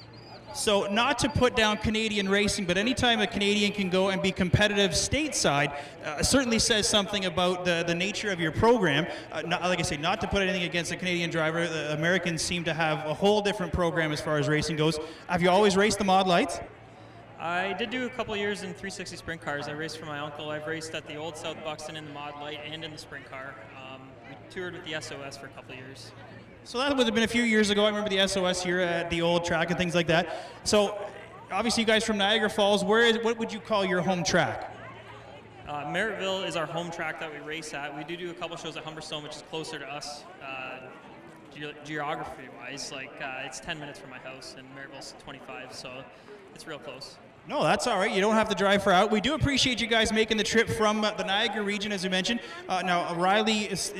[SPEAKER 2] So not to put down Canadian racing, but anytime a Canadian can go and be competitive stateside, certainly says something about the nature of your program. Like I say, not to put anything against a Canadian driver. The Americans seem to have a whole different program as far as racing goes. Have you always raced the Mod Lights?
[SPEAKER 4] I did do a couple years in 360 sprint cars. I raced for my uncle. I've raced at the old South Buxton in the Mod Light and in the sprint car. We toured with the SOS for a couple years.
[SPEAKER 2] So that would have been a few years ago. I remember the SOS here at the old track and things like that. So obviously you guys from Niagara Falls, what would you call your home track?
[SPEAKER 4] Merrittville is our home track that we race at. We do a couple shows at Humberstone, which is closer to us geography-wise. It's 10 minutes from my house, and Merrittville's 25, so it's real close.
[SPEAKER 2] No, that's all right. You don't have to drive far out. We do appreciate you guys making the trip from the Niagara region, as you mentioned. Now, Riley, is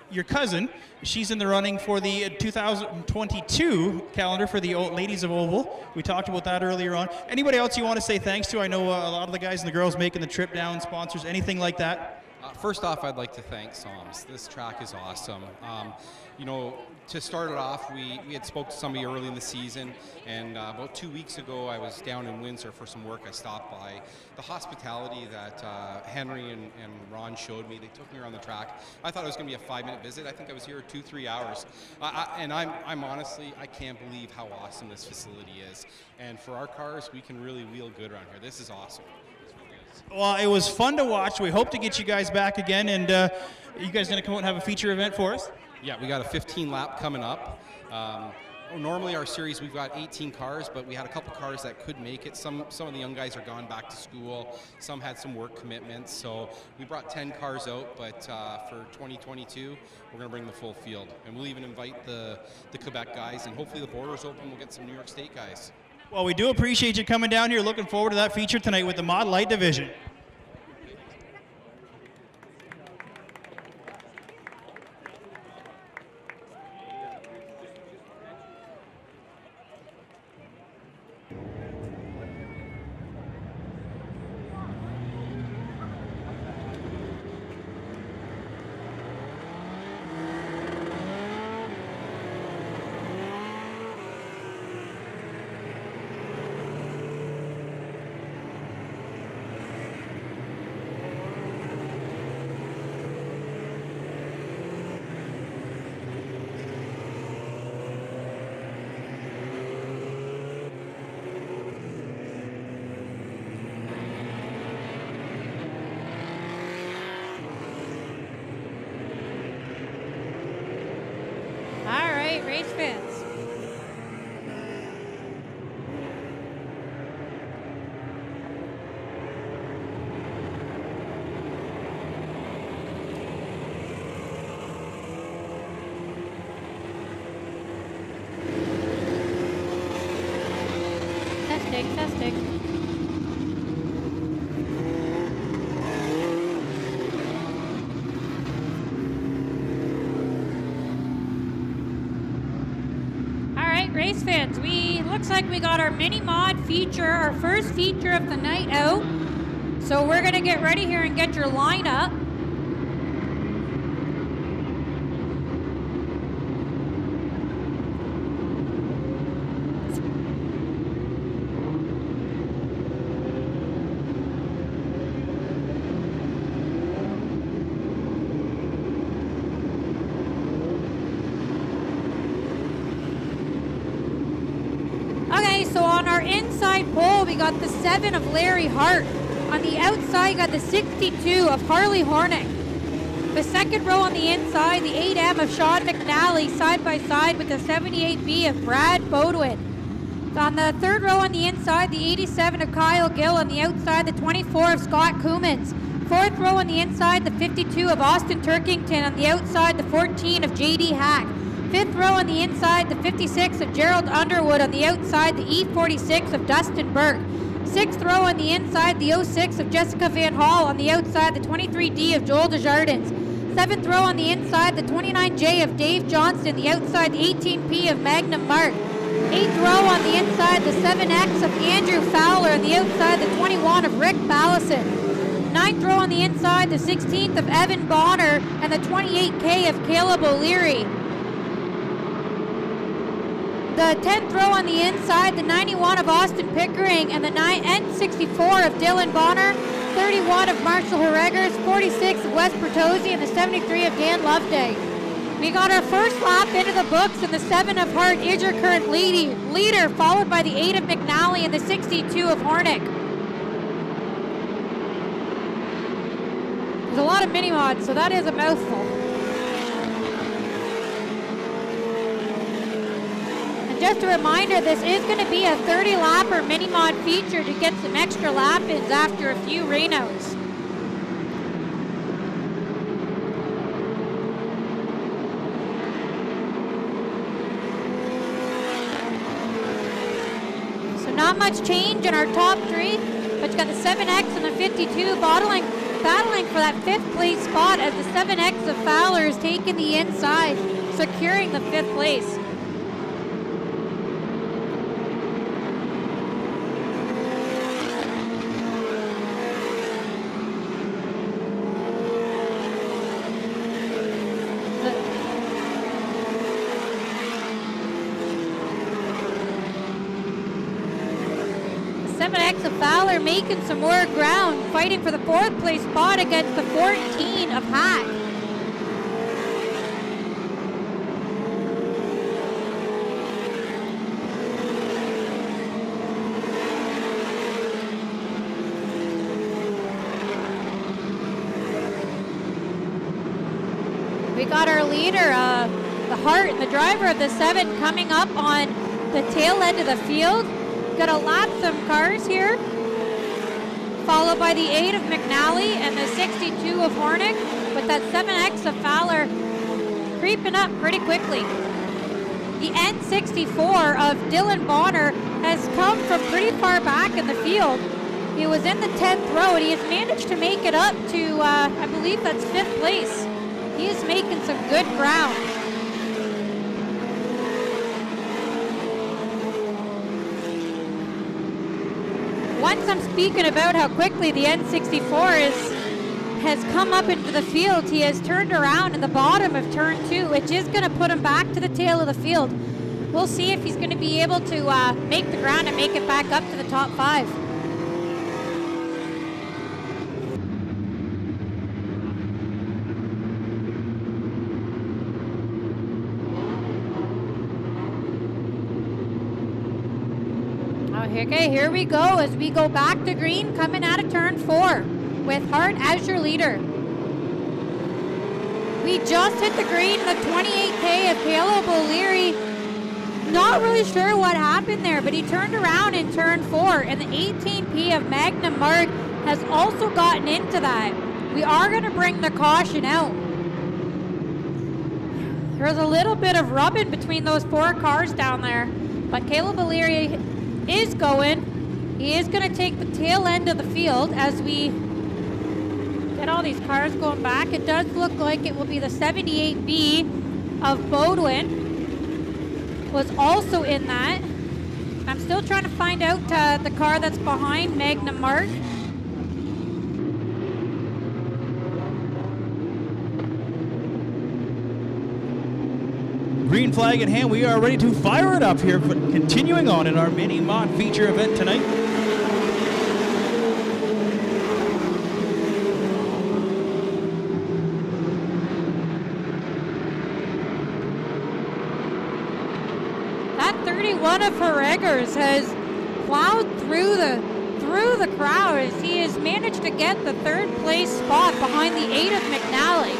[SPEAKER 2] your cousin, she's in the running for the 2022 calendar for the Ladies of Oval. We talked about that earlier on. Anybody else you want to say thanks to? I know a lot of the guys and the girls making the trip down, sponsors, anything like that.
[SPEAKER 3] First off, I'd like to thank SOMS. This track is awesome. To start it off, we had spoke to somebody early in the season, and about 2 weeks ago, I was down in Windsor for some work. I stopped by. The hospitality that Henry and Ron showed me, they took me around the track. I thought it was going to be a 5-minute visit. I think I was here 2-3 hours. I'm honestly, I can't believe how awesome this facility is. And for our cars, we can really wheel good around here. This is awesome.
[SPEAKER 2] Well, it was fun to watch. We hope to get you guys back again, and you guys going to come out and have a feature event for us?
[SPEAKER 3] Yeah, we got a 15 lap coming up. Normally our series, we've got 18 cars, but we had a couple cars that could make it. Some of the young guys are gone back to school. Some had some work commitments. So we brought 10 cars out, but for 2022, we're going to bring the full field. And we'll even invite the Quebec guys, and hopefully the border's open, we'll get some New York State guys.
[SPEAKER 2] Well, we do appreciate you coming down here. Looking forward to that feature tonight with the Mod Light division.
[SPEAKER 1] Race fans. Testing. Race fans, looks like we got our mini mod feature, our first feature of the night out. So we're gonna get ready here and get your lineup. So on our inside pole, we got the 7 of Larry Hart. On the outside, got the 62 of Harley Hornick. The second row on the inside, the 8M of Sean McNally, side by side with the 78B of Brad Bodwin. On the third row on the inside, the 87 of Kyle Gill. On the outside, the 24 of Scott Coomans. Fourth row on the inside, the 52 of Austin Turkington. On the outside, the 14 of JD Hack. Fifth row on the inside, the 56 of Gerald Underwood. On the outside, the E46 of Dustin Burke. Sixth row on the inside, the 06 of Jessica Van Hall. On the outside, the 23D of Joel Desjardins. Seventh row on the inside, the 29J of Dave Johnston. The outside, the 18P of Magnum Mark. Eighth row on the inside, the 7X of Andrew Fowler. On the outside, the 21 of Rick Ballison. Ninth row on the inside, the 16th of Evan Bonner. And the 28K of Caleb O'Leary. The 10th row on the inside, the 91 of Austin Pickering, and the N64 of Dylan Bonner, 31 of Marshall Herregers, 46 of Wes Bertozzi, and the 73 of Dan Loveday. We got our first lap into the books, and the 7 of Hart is your current leader, followed by the 8 of McNally and the 62 of Hornick. There's a lot of mini-mods, so that is a mouthful. And just a reminder, this is going to be a 30-lapper mini-mod feature to get some extra lap-ins after a few rainouts. Not much change in our top three, but you got the 7X and the 52 battling for that 5th place spot as the 7X of Fowler is taking the inside, securing the 5th place. X of Fowler making some more ground, fighting for the 4th place spot against the 14 of Hack. We got our leader, the Hart, and the driver of the 7 coming up on the tail end of the field. Gonna lap some cars here, followed by the 8 of McNally and the 62 of Hornick, with that 7X of Fowler creeping up pretty quickly. The N64 of Dylan Bonner has come from pretty far back in the field. He was in the 10th row and he has managed to make it up to, I believe that's 5th place. He is making some good ground. Once I'm speaking about how quickly the N64 has come up into the field, he has turned around in the bottom of turn 2, which is going to put him back to the tail of the field. We'll see if he's going to be able to make the ground and make it back up to the top 5. Okay, here we go as we go back to green, coming out of turn 4 with Hart as your leader. We just hit the green, the 28K of Caleb O'Leary. Not really sure what happened there, but he turned around in turn 4, and the 18P of Magnum Mark has also gotten into that. We are going to bring the caution out. There's a little bit of rubbing between those 4 cars down there, but Caleb O'Leary is going. He is going to take the tail end of the field as we get all these cars going back. It does look like it will be the 78B of Bodwin was also in that. I'm still trying to find out the car that's behind Magnum Mark.
[SPEAKER 2] Green flag in hand, we are ready to fire it up here, but continuing on in our mini mod feature event tonight.
[SPEAKER 1] That 31 of Herregers has plowed through the crowd as he has managed to get the 3rd place spot behind the 8 of McNally.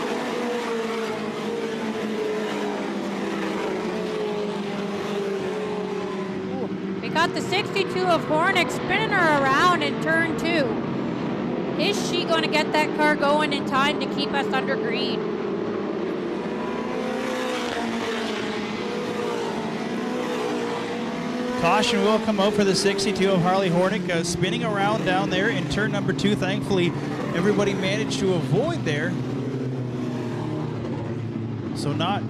[SPEAKER 1] Got the 62 of Hornick spinning her around in turn 2. Is she going to get that car going in time to keep us under green?
[SPEAKER 2] Caution will come out for the 62 of Harley Hornick, spinning around down there in turn number 2. Thankfully, everybody managed to avoid there. So not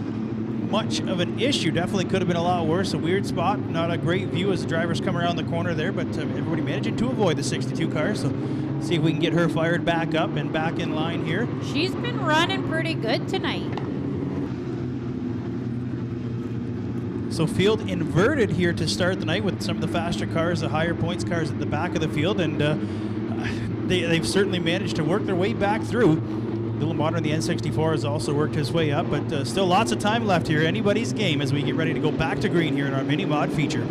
[SPEAKER 2] much of an issue. Definitely could have been a lot worse. A weird spot. Not a great view as the drivers come around the corner there, but everybody managing to avoid the 62 car. So see if we can get her fired back up and back in line here.
[SPEAKER 1] She's been running pretty good tonight.
[SPEAKER 2] So field inverted here to start the night with some of the faster cars, the higher points cars at the back of the field, and they've certainly managed to work their way back through. Dylan Bonner in the N64 has also worked his way up, but still lots of time left here. Anybody's game as we get ready to go back to green here in our mini mod feature.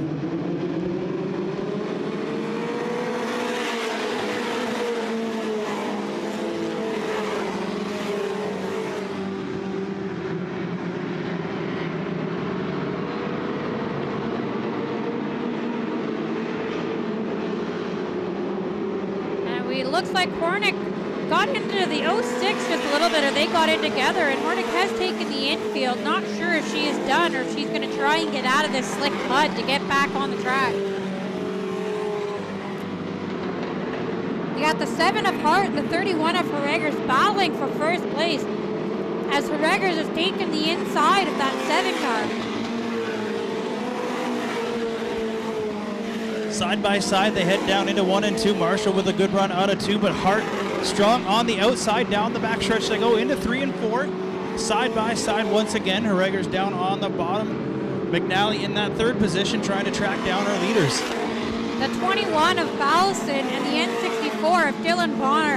[SPEAKER 1] It looks like Hornick got into the 06 just a little bit, or they got in together, and Hornick has taken the infield. Not sure if she is done or if she's going to try and get out of this slick mud to get back on the track. You got the 7 of Hart and the 31 of Herregers battling for first place as Herregers has taken the inside of that 7 car.
[SPEAKER 2] Side by side, they head down into 1 and 2. Marshall with a good run out of 2, but Hart strong on the outside. Down the backstretch they go into 3 and 4. Side by side once again. Herregers down on the bottom. McNally in that 3rd position trying to track down our leaders.
[SPEAKER 1] The 21 of Ballison and the N64 of Dylan Bonner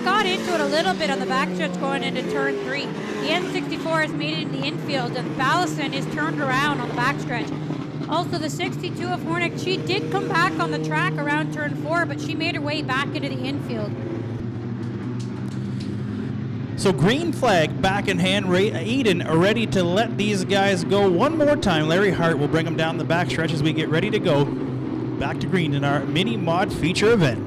[SPEAKER 1] got into it a little bit on the backstretch going into turn 3. The N64 has made it in the infield, and Ballison is turned around on the backstretch. Also, the 62 of Hornick, she did come back on the track around turn 4, but she made her way back into the infield.
[SPEAKER 2] So green flag back in hand. Eden are ready to let these guys go one more time. Larry Hart will bring them down the backstretch as we get ready to go back to green in our mini mod feature event.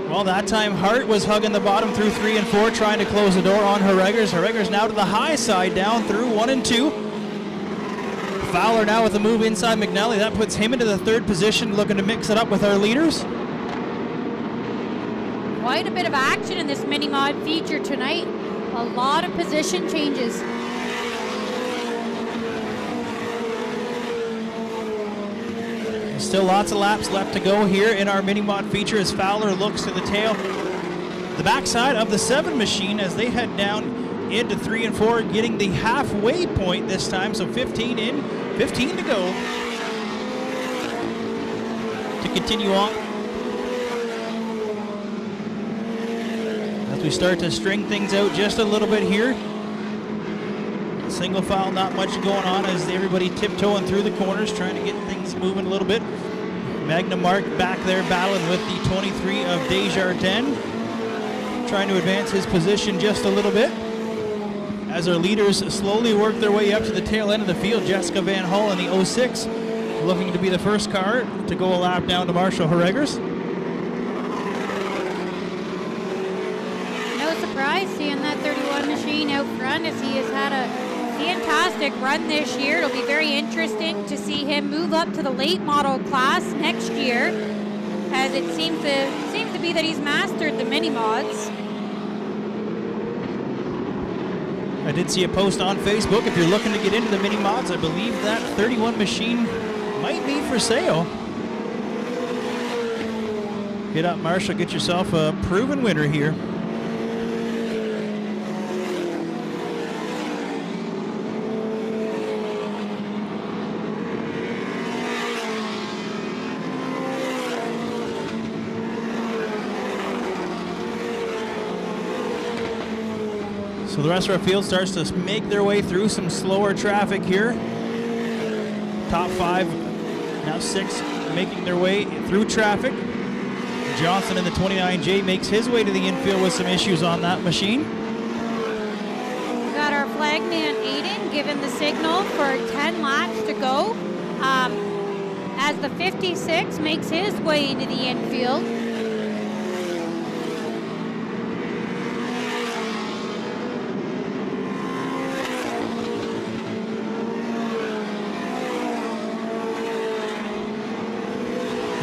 [SPEAKER 2] Well, that time Hart was hugging the bottom through 3 and 4, trying to close the door on Herregers. Herregers now to the high side, down through 1 and 2. Fowler now with the move inside McNally. That puts him into the 3rd position, looking to mix it up with our leaders.
[SPEAKER 1] Quite a bit of action in this mini mod feature tonight. A lot of position changes.
[SPEAKER 2] Still lots of laps left to go here in our mini mod feature as Fowler looks to the tail, the backside of the 7 machine as they head down into 3 and 4, getting the halfway point this time. So 15 in, 15 to go to continue on. As we start to string things out just a little bit here. Single file, not much going on as everybody tiptoeing through the corners, trying to get things moving a little bit. Magna Mark back there battling with the 23 of Desjardins, trying to advance his position just a little bit. As our leaders slowly work their way up to the tail end of the field, Jessica Van Hull in the 06, looking to be the first car to go a lap down to Marshall Herregers.
[SPEAKER 1] No surprise seeing that 31 machine out front as he has had a fantastic run this year. It'll be very interesting to see him move up to the late model class next year, as it seems to be that he's mastered the mini mods.
[SPEAKER 2] I did see a post on Facebook. If you're looking to get into the mini mods, I believe that 31 machine might be for sale. Get up, Marshall, get yourself a proven winner here. So the rest of our field starts to make their way through some slower traffic here. Top 5, now 6, making their way through traffic. Johnson in the 29J makes his way to the infield with some issues on that machine.
[SPEAKER 1] We got our flagman Aiden given the signal for 10 laps to go. As the 56 makes his way into the infield.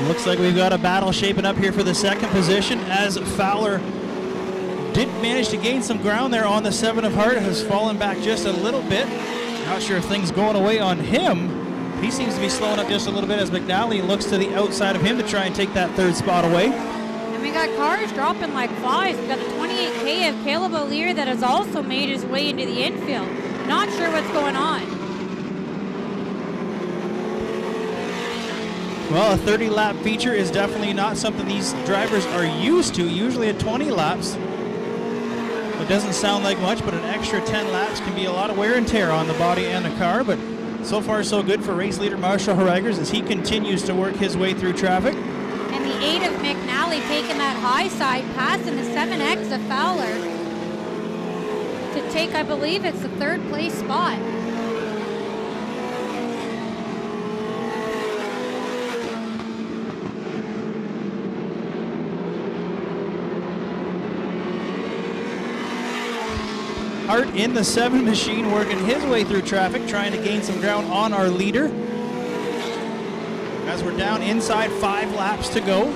[SPEAKER 2] Looks like we've got a battle shaping up here for the second position, as Fowler did manage to gain some ground there on the 7 of Heart, has fallen back just a little bit. Not sure if things going away on him. He seems to be slowing up just a little bit as McNally looks to the outside of him to try and take that third spot away.
[SPEAKER 1] And we got cars dropping like flies. We got the 28K of Caleb O'Leary that has also made his way into the infield. Not sure what's going on.
[SPEAKER 2] Well, a 30-lap feature is definitely not something these drivers are used to. Usually at 20 laps, it doesn't sound like much, but an extra 10 laps can be a lot of wear and tear on the body and the car. But so far, so good for race leader Marshall Haregers as he continues to work his way through traffic.
[SPEAKER 1] And the 8 of McNally taking that high side, passing the 7X of Fowler to take, I believe it's the third place spot.
[SPEAKER 2] Hart in the 7 machine working his way through traffic, trying to gain some ground on our leader. As we're down inside 5 laps to go.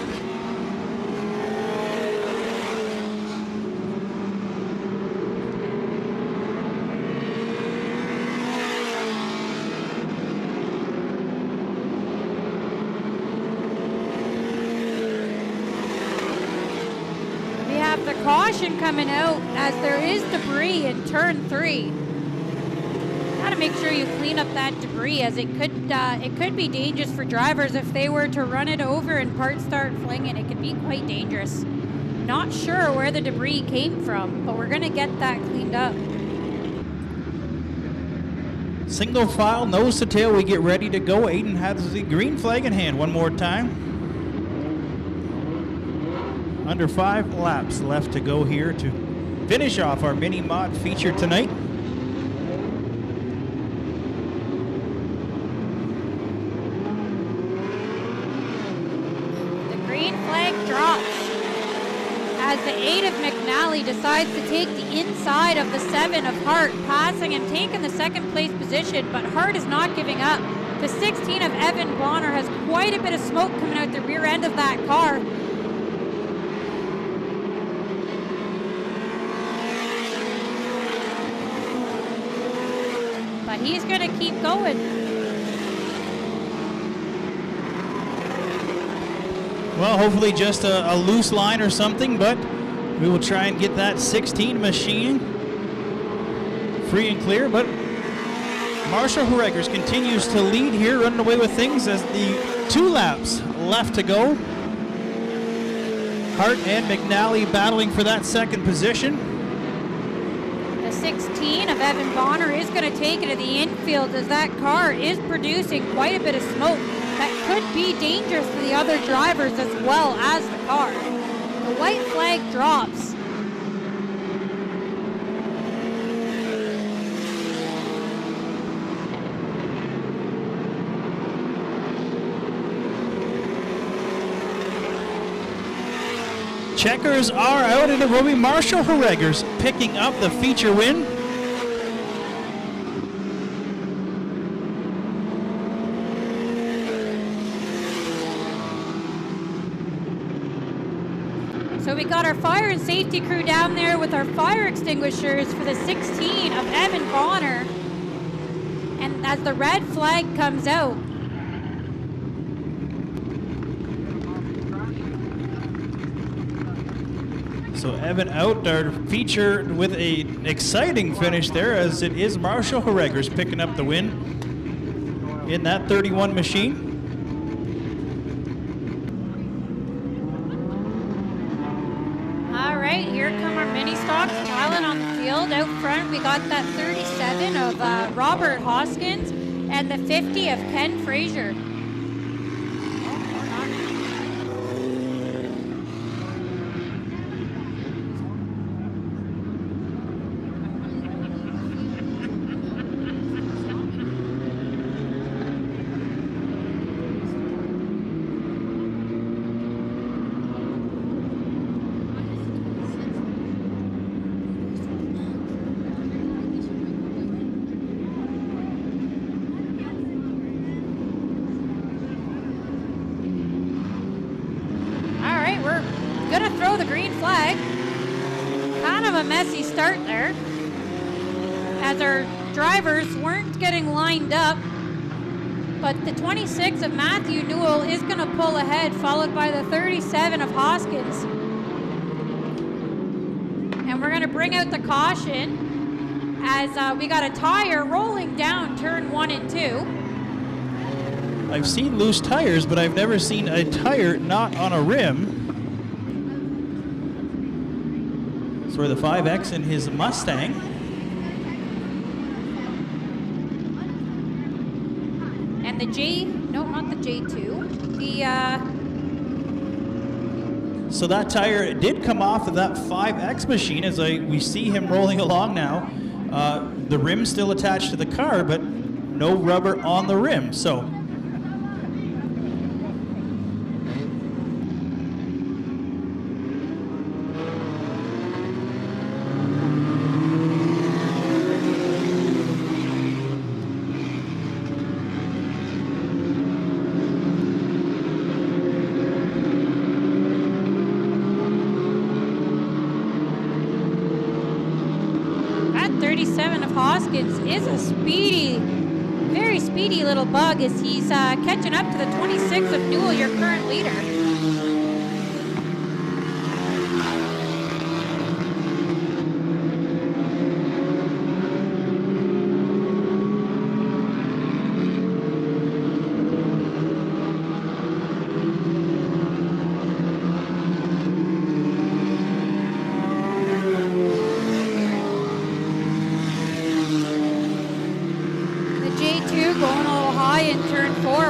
[SPEAKER 1] The caution coming out as there is debris in turn 3. Gotta make sure you clean up that debris, as it could be dangerous for drivers if they were to run it over and parts start flinging. It could be quite dangerous. Not sure where the debris came from, but we're gonna get that cleaned up.
[SPEAKER 2] Single file, nose to tail, we get ready to go. Aiden has the green flag in hand one more time. Under 5 laps left to go here to finish off our mini mod feature tonight.
[SPEAKER 1] The green flag drops as the 8 of McNally decides to take the inside of the 7 of Hart, passing and taking the second place position, but Hart is not giving up. The 16 of Evan Bonner has quite a bit of smoke coming out the rear end of that car. But he's going to keep going.
[SPEAKER 2] Well, hopefully just a loose line or something, but we will try and get that 16 machine free and clear. But Marshall Haregers continues to lead here, running away with things as the 2 laps left to go. Hart and McNally battling for that second position.
[SPEAKER 1] The 16 of Evan Bonner is going to take it to the infield as that car is producing quite a bit of smoke that could be dangerous for the other drivers as well as the car. The white flag drops.
[SPEAKER 2] Checkers are out, and it will be Marshall Haregers picking up the feature win.
[SPEAKER 1] So we got our fire and safety crew down there with our fire extinguishers for the 16 of Evan Bonner. And as the red flag comes out,
[SPEAKER 2] so Evan out, our feature with an exciting finish there, as it is Marshall Haregers picking up the win in that 31 machine.
[SPEAKER 1] all right, here come our mini stocks piling on the field. Out front, we got that 37 of Robert Hoskins and the 50 of Ken Frazier. gonna throw the green flag. Kind of a messy start there, as our drivers weren't getting lined up. But the 26 of Matthew Newell is gonna pull ahead, followed by the 37 of Hoskins. And we're gonna bring out the caution as we got a tire rolling down turn 1 and 2.
[SPEAKER 2] I've seen loose tires, but I've never seen a tire not on a rim. For the 5X in his Mustang.
[SPEAKER 1] And the not the J2.
[SPEAKER 2] So that tire did come off of that 5X machine as we see him rolling along now. The rim's still attached to the car, but no rubber on the rim. So
[SPEAKER 1] is a speedy, very speedy little bug as he's catching up to the 26 of Newell, your current leader.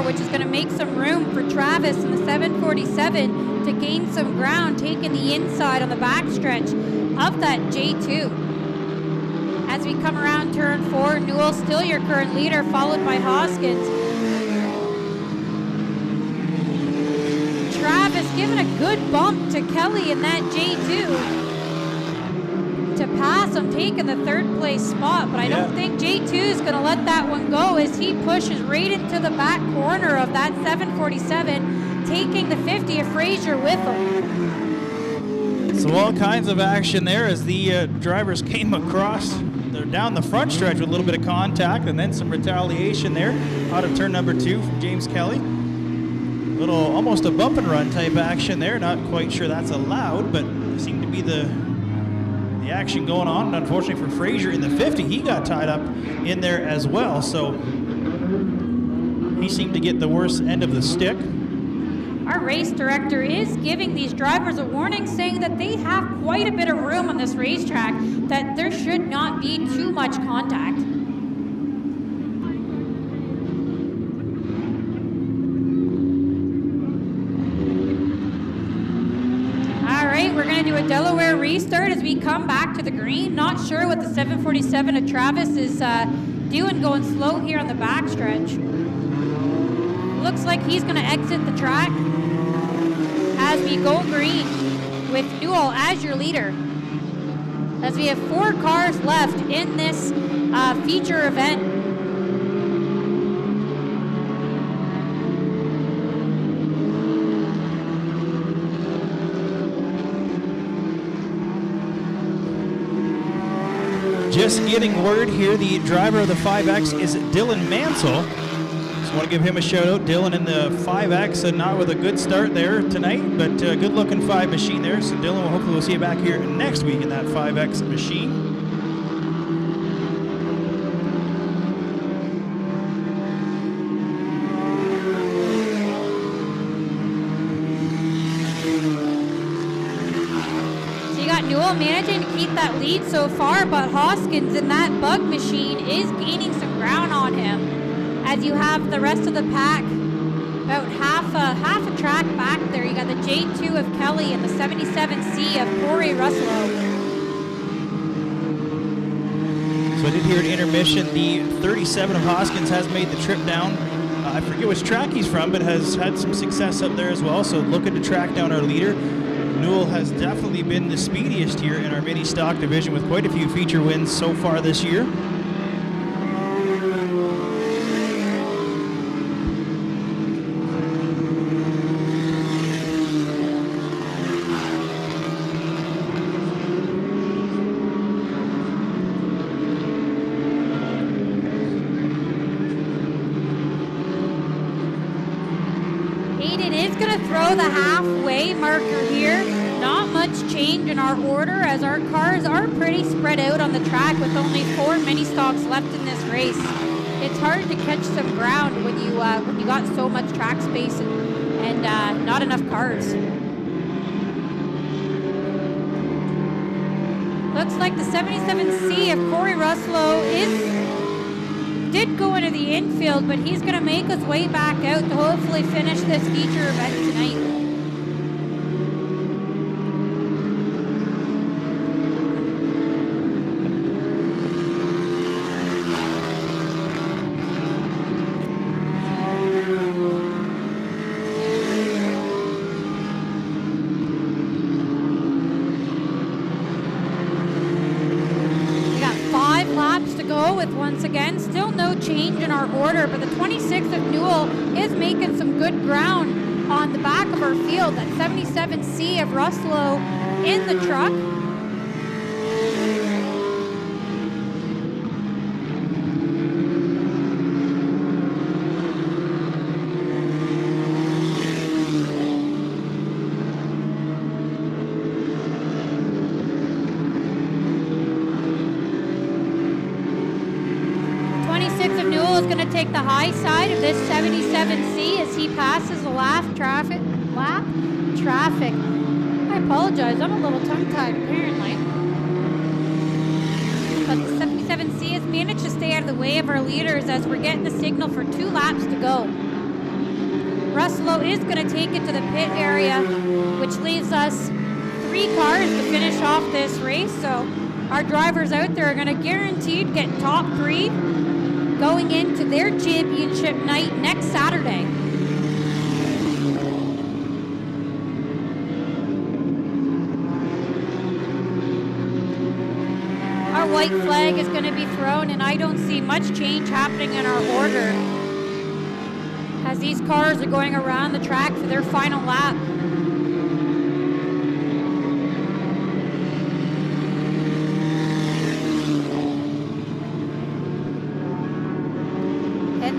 [SPEAKER 1] Which is going to make some room for Travis in the 747 to gain some ground, taking the inside on the backstretch of that J2. As we come around turn 4, Newell still your current leader, followed by Hoskins. Travis giving a good bump to Kelly in that J2 to pass him, taking the third place spot, but I don't think J2 is going to let that one go as he pushes right into the back corner of that 747, taking the 50 of Fraser with him.
[SPEAKER 2] So all kinds of action there as the drivers came across. They're down the front stretch with a little bit of contact and then some retaliation there out of turn number 2 from James Kelly. Little almost a bump and run type action there. Not quite sure that's allowed, but there seemed to be the action going on. And unfortunately for Fraser in the 50, he got tied up in there as well. So he seemed to get the worst end of the stick.
[SPEAKER 1] Our race director is giving these drivers a warning, saying that they have quite a bit of room on this racetrack, that there should not be too much contact. We're going to do a Delaware restart as we come back to the green. Not sure what the 747 of Travis is doing, going slow here on the backstretch. Looks like he's going to exit the track as we go green with Newell as your leader. As we have 4 cars left in this feature event.
[SPEAKER 2] Just getting word here, the driver of the 5X is Dylan Mansell. Just want to give him a shout out. Dylan in the 5X, and not with a good start there tonight, but good looking 5 machine there. So Dylan, hopefully we'll see you back here next week in that 5X machine.
[SPEAKER 1] Newell managing to keep that lead so far, but Hoskins in that bug machine is gaining some ground on him. As you have the rest of the pack about half a track back there. You got the J2 of Kelly and the 77C of Corey Russello.
[SPEAKER 2] So I did hear at intermission, the 37 of Hoskins has made the trip down. I forget which track he's from, but has had some success up there as well. So looking to track down our leader. Newell has definitely been the speediest here in our mini stock division with quite a few feature wins so far this year.
[SPEAKER 1] the halfway marker here. Not much change in our order as our cars are pretty spread out on the track with only 4 mini stocks left in this race. It's hard to catch some ground when you got so much track space and not enough cars. Looks like the 77C of Corey Ruslow did go into the infield, but he's going to make his way back out to hopefully finish this feature event tonight. With once again, still no change in our order, but the 26th of Newell is making some good ground on the back of our field. That 77C of Ruslow in the truck. Is going to take the high side of this 77C as he passes the lap traffic. I apologize, I'm a little tongue-tied apparently. But the 77C has managed to stay out of the way of our leaders as we're getting the signal for 2 laps to go. Ruslow is going to take it to the pit area, which leaves us 3 cars to finish off this race. So our drivers out there are going to guaranteed get top 3 going into their championship night next Saturday. Our white flag is going to be thrown, and I don't see much change happening in our order as these cars are going around the track for their final lap.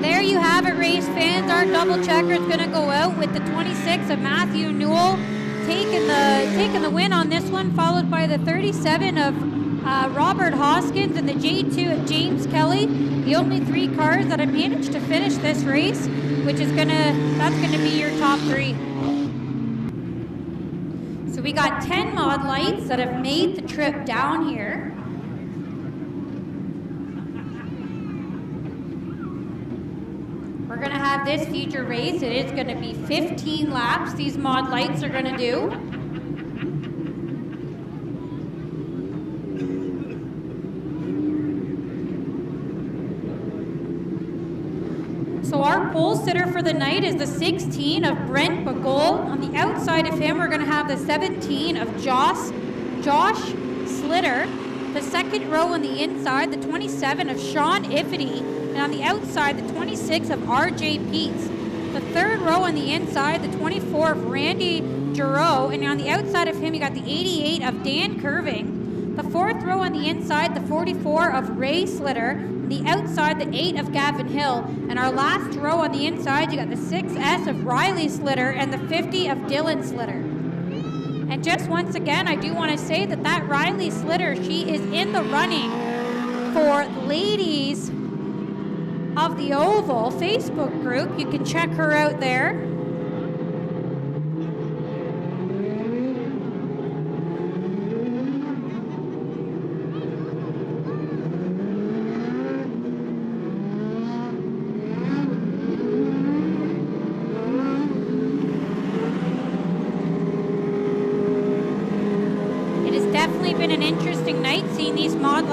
[SPEAKER 1] There you have it, race fans. Our double checker is going to go out with the 26 of Matthew Newell taking the win on this one, followed by the 37 of Robert Hoskins and the J2 of James Kelly. The only 3 cars that have managed to finish this race, which is that's gonna be your top 3. So we got 10 mod lights that have made the trip down here. We're going to have this feature race. It is going to be 15 laps these mod lights are going to do. So our pole sitter for the night is the 16 of Brent Bagol. On the outside of him, we're going to have the 17 of Josh Slitter. The second row on the inside, the 27 of Sean Iffedy. And on the outside, the 26 of R.J. Peets. The third row on the inside, the 24 of Randy Giroux. And on the outside of him, you got the 88 of Dan Curving. The fourth row on the inside, the 44 of Ray Slitter. And the outside, the 8 of Gavin Hill. And our last row on the inside, you got the 6S of Riley Slitter and the 50 of Dylan Slitter. And just once again, I do want to say that Riley Slitter, she is in the running for Ladies of the Oval Facebook group. You can check her out there. It has definitely been an interesting night seeing these mod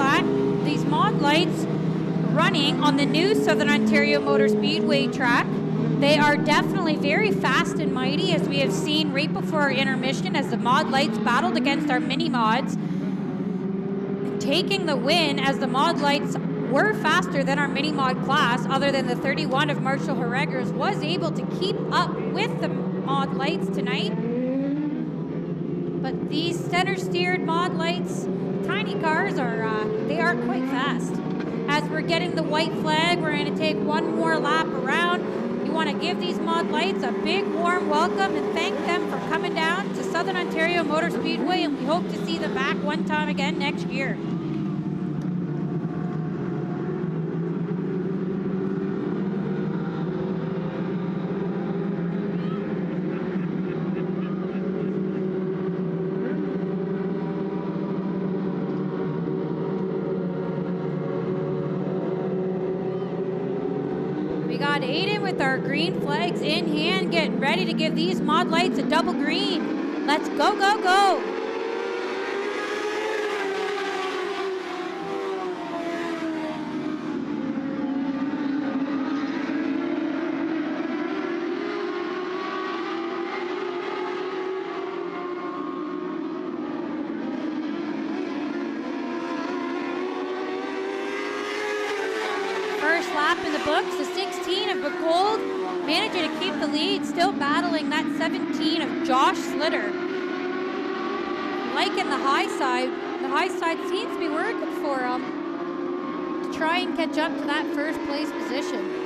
[SPEAKER 1] lights running on the new Southern Ontario Motor Speedway track. They are definitely very fast and mighty, as we have seen right before our intermission as the mod lights battled against our mini mods, taking the win as the mod lights were faster than our mini mod class, other than the 31 of Marshall Herregers was able to keep up with the mod lights tonight. But these center steered mod lights, tiny cars, they are quite fast. As we're getting the white flag, we're going to take one more lap around. You want to give these mod lights a big warm welcome and thank them for coming down to Southern Ontario Motor Speedway, and we hope to see them back one time again next year. We got Aiden with our green flags in hand, getting ready to give these mod lights a double green. Let's go, go, go. First lap in the books, the 16 of Gold managing to keep the lead, still battling that 17 of Josh Slitter. Liking the high side. The high side seems to be working for him to try and catch up to that first place position.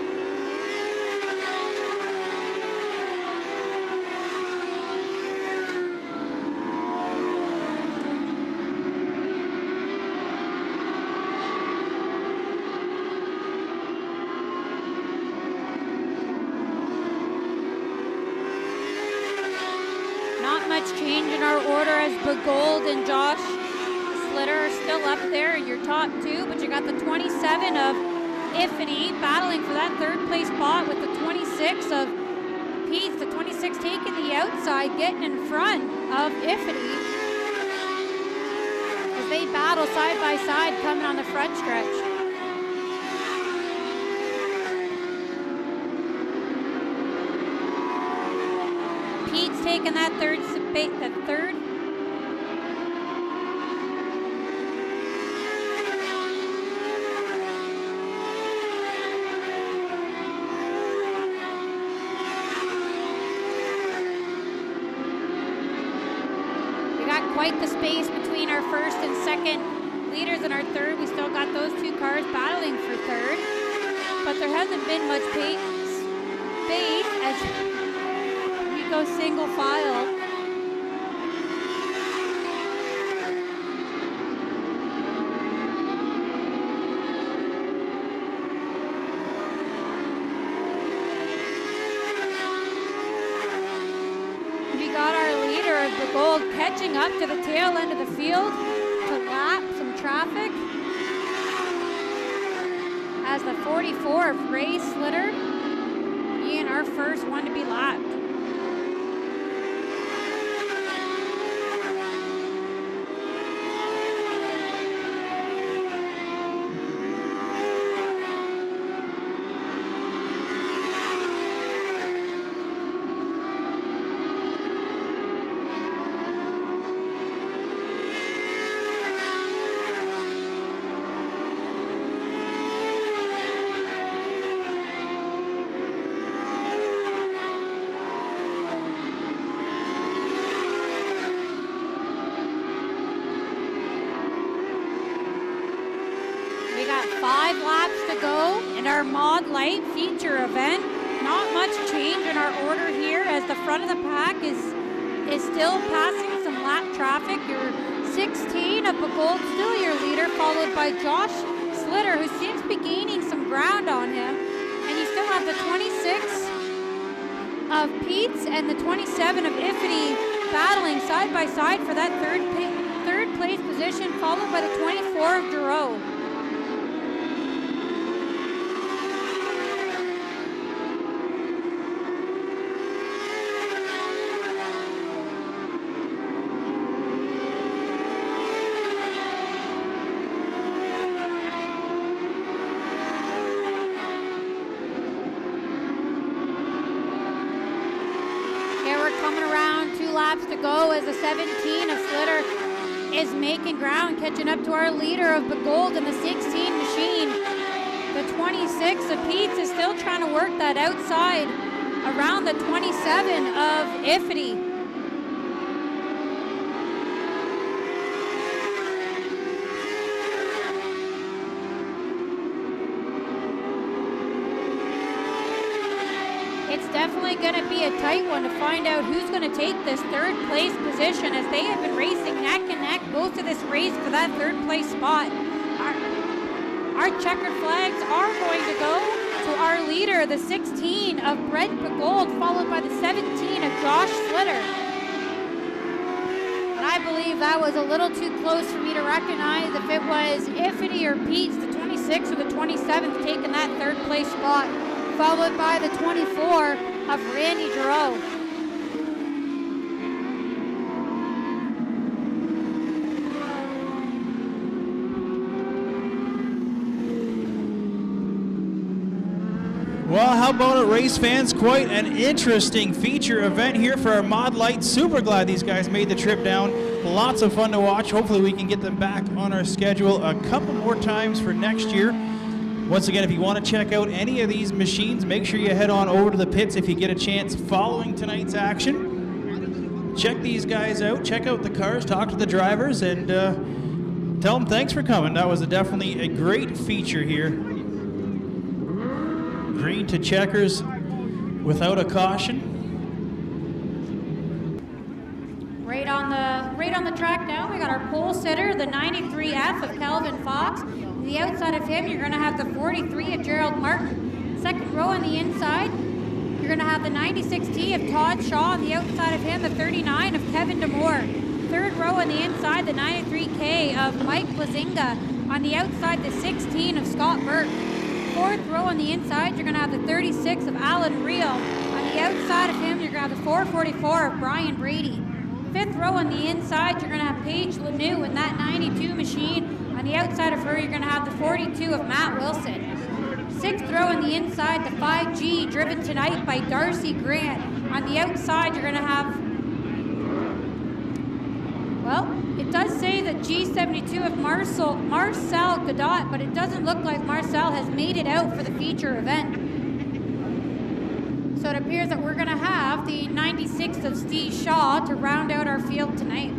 [SPEAKER 1] Not much change in our order as Begold and Josh Slitter are still up there in your top two, but you got the 27 of Iffany battling for that third place spot with the 26 of Pete, the 26 taking the outside, getting in front of Iffany as they battle side by side coming on the front stretch. Pete's taking that third. We got quite the space between our first and second leaders and our third. We still got those two cars battling for third, but there hasn't been much space as go single file. We got our leader of the Gold catching up to the tail end of the field to lap some traffic as the 44 of Ray Slitter being our first one to be lapped. We got 5 laps to go in our Mod Light feature event. Not much change in our order here as the front of the pack is still passing some lap traffic. Your 16 of Begold still your leader, followed by Josh Slitter, who seems to be gaining some ground on him. And you still have the 26 of Pete's and the 27 of Iffany battling side by side for that third place position, followed by the 24 of Giroux. Coming around, 2 laps to go as the 17 of Slitter is making ground, catching up to our leader of Begold in the 16 machine. The 26 of Pete's is still trying to work that outside around the 27 of Iffany. definitely going to be a tight one to find out who's going to take this third place position, as they have been racing neck and neck most of this race for that third place spot. Our checkered flags are going to go to our leader, the 16 of Brent Pagold, followed by the 17 of Josh Slitter. And I believe that was a little too close for me to recognize if it was Iffany or Pete's, the 26th or the 27th, taking that third place spot, followed by the 24 of Randy Giroux.
[SPEAKER 2] Well, how about it, race fans? Quite an interesting feature event here for our Mod Light. Super glad these guys made the trip down. Lots of fun to watch. Hopefully we can get them back on our schedule a couple more times for next year. Once again, if you want to check out any of these machines, make sure you head on over to the pits if you get a chance following tonight's action. Check these guys out. Check out the cars. Talk to the drivers, and tell them thanks for coming. That was definitely a great feature here. Green to checkers without a caution.
[SPEAKER 1] Right on the track now, we got our pole sitter, the 93F of Calvin Fox. On the outside of him, you're going to have the 43 of Gerald Martin. Second row on the inside, you're going to have the 96T of Todd Shaw. On the outside of him, the 39 of Kevin Demore. Third row on the inside, the 93K of Mike Blazinga. On the outside, the 16 of Scott Burke. Fourth row on the inside, you're going to have the 36 of Alan Rio. On the outside of him, you're going to have the 444 of Brian Brady. Fifth row on the inside, you're going to have Paige Lanoux in that 92 machine. On the outside of her, you're going to have the 42 of Matt Wilson. Sixth row on the inside, the 5G, driven tonight by Darcy Grant. On the outside, you're going to have, well, it does say that G72 of Marcel Godot, but it doesn't look like Marcel has made it out for the feature event. So it appears that we're going to have the 96th of Steve Shaw to round out our field tonight.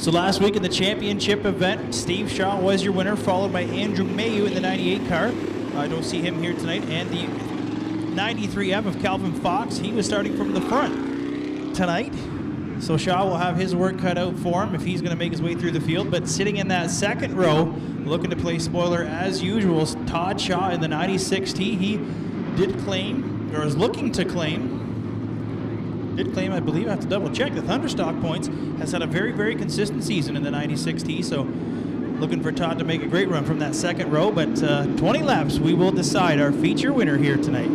[SPEAKER 2] So last week in the championship event, Steve Shaw was your winner, followed by Andrew Mayu in the 98 car. I don't see him here tonight. And the 93F of Calvin Fox, he was starting from the front tonight. So Shaw will have his work cut out for him if he's going to make his way through the field. But sitting in that second row, looking to play spoiler as usual, is Todd Shaw in the 96T. He did claim, or is looking to claim, I believe, I have to double check, the Thunderstock points, has had a very, very consistent season in the 96T. So looking for Todd to make a great run from that second row. But 20 laps, we will decide our feature winner here tonight.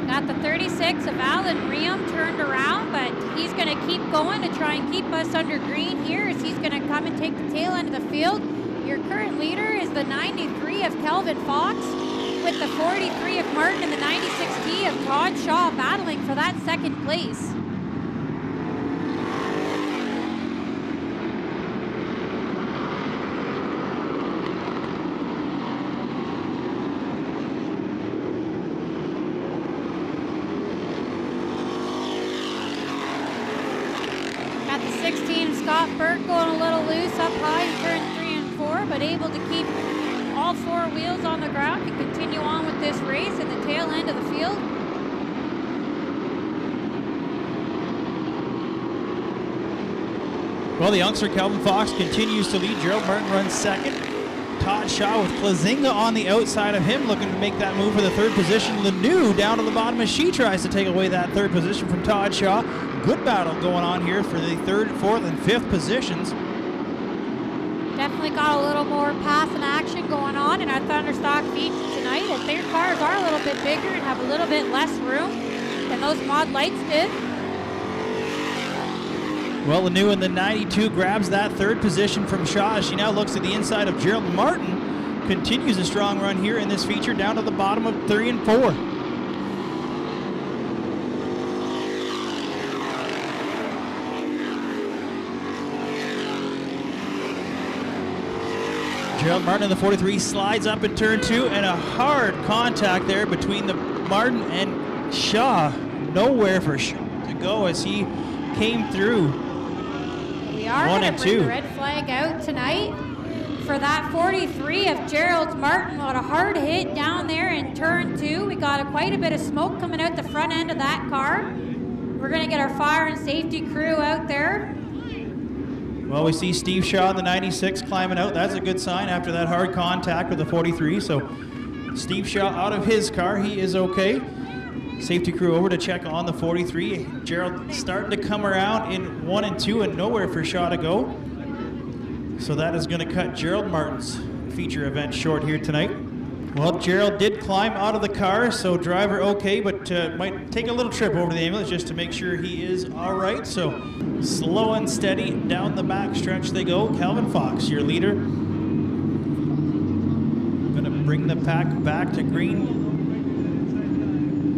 [SPEAKER 1] Got the 36 of Alan Riem turned around, but he's going to keep going to try and keep us under green here, as he's going to come and take the tail end of the field. Your current leader is the 93 of Kelvin Fox, with the 43 of Martin and the 96T of Todd Shaw battling for that second place. Scott Burke going a little loose up high in turn 3 and 4, but able to keep all four wheels on the ground and continue on with this race at the tail end of the field.
[SPEAKER 2] Well, the youngster Calvin Fox continues to lead. Gerald Martin runs second. Todd Shaw with Plazinga on the outside of him, looking to make that move for the third position. Lanoux down to the bottom as she tries to take away that third position from Todd Shaw. Good battle going on here for the third, fourth, and fifth positions.
[SPEAKER 1] Definitely got a little more pass and action going on in our Thunderstock feature tonight, as their cars are a little bit bigger and have a little bit less room than those Mod Lights did.
[SPEAKER 2] Well, Lanoux in the 92 grabs that third position from Shaw as she now looks at the inside of Gerald Martin. Continues a strong run here in this feature, down to the bottom of 3 and 4. Gerald Martin in the 43 slides up in turn 2, and a hard contact there between the Martin and Shaw. Nowhere for Shaw to go as he came through
[SPEAKER 1] are
[SPEAKER 2] 1
[SPEAKER 1] going
[SPEAKER 2] and
[SPEAKER 1] to bring
[SPEAKER 2] 2.
[SPEAKER 1] the red flag out tonight for that 43 of Gerald Martin. Got a hard hit down there in turn 2. We got quite a bit of smoke coming out the front end of that car. We're going to get our fire and safety crew out there.
[SPEAKER 2] Well, we see Steve Shaw in the 96 climbing out. That's a good sign after that hard contact with the 43. So Steve Shaw out of his car. He is okay. Safety crew over to check on the 43. Gerald starting to come around in 1 and 2 and nowhere for Shaw to go. So that is going to cut Gerald Martin's feature event short here tonight. Well, Gerald did climb out of the car, so driver okay, but might take a little trip over to the ambulance just to make sure he is all right. So slow and steady down the back stretch they go. Calvin Fox, your leader. Going to bring the pack back to green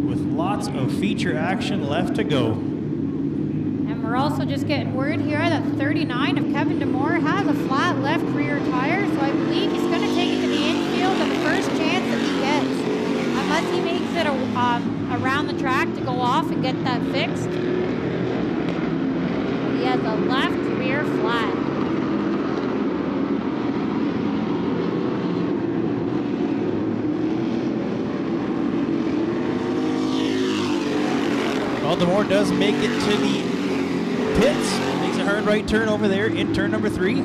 [SPEAKER 2] with lots of feature action left to go.
[SPEAKER 1] And we're also just getting word here that 39 of Kevin Demore has a flat left rear tire, so I believe he's going to take it to the infield at the first chance that he gets, unless he makes it around the track to go off and get that fixed. He has a left rear flat.
[SPEAKER 2] Well, Demore does make it to the pits. Makes a hard right turn over there in turn number 3.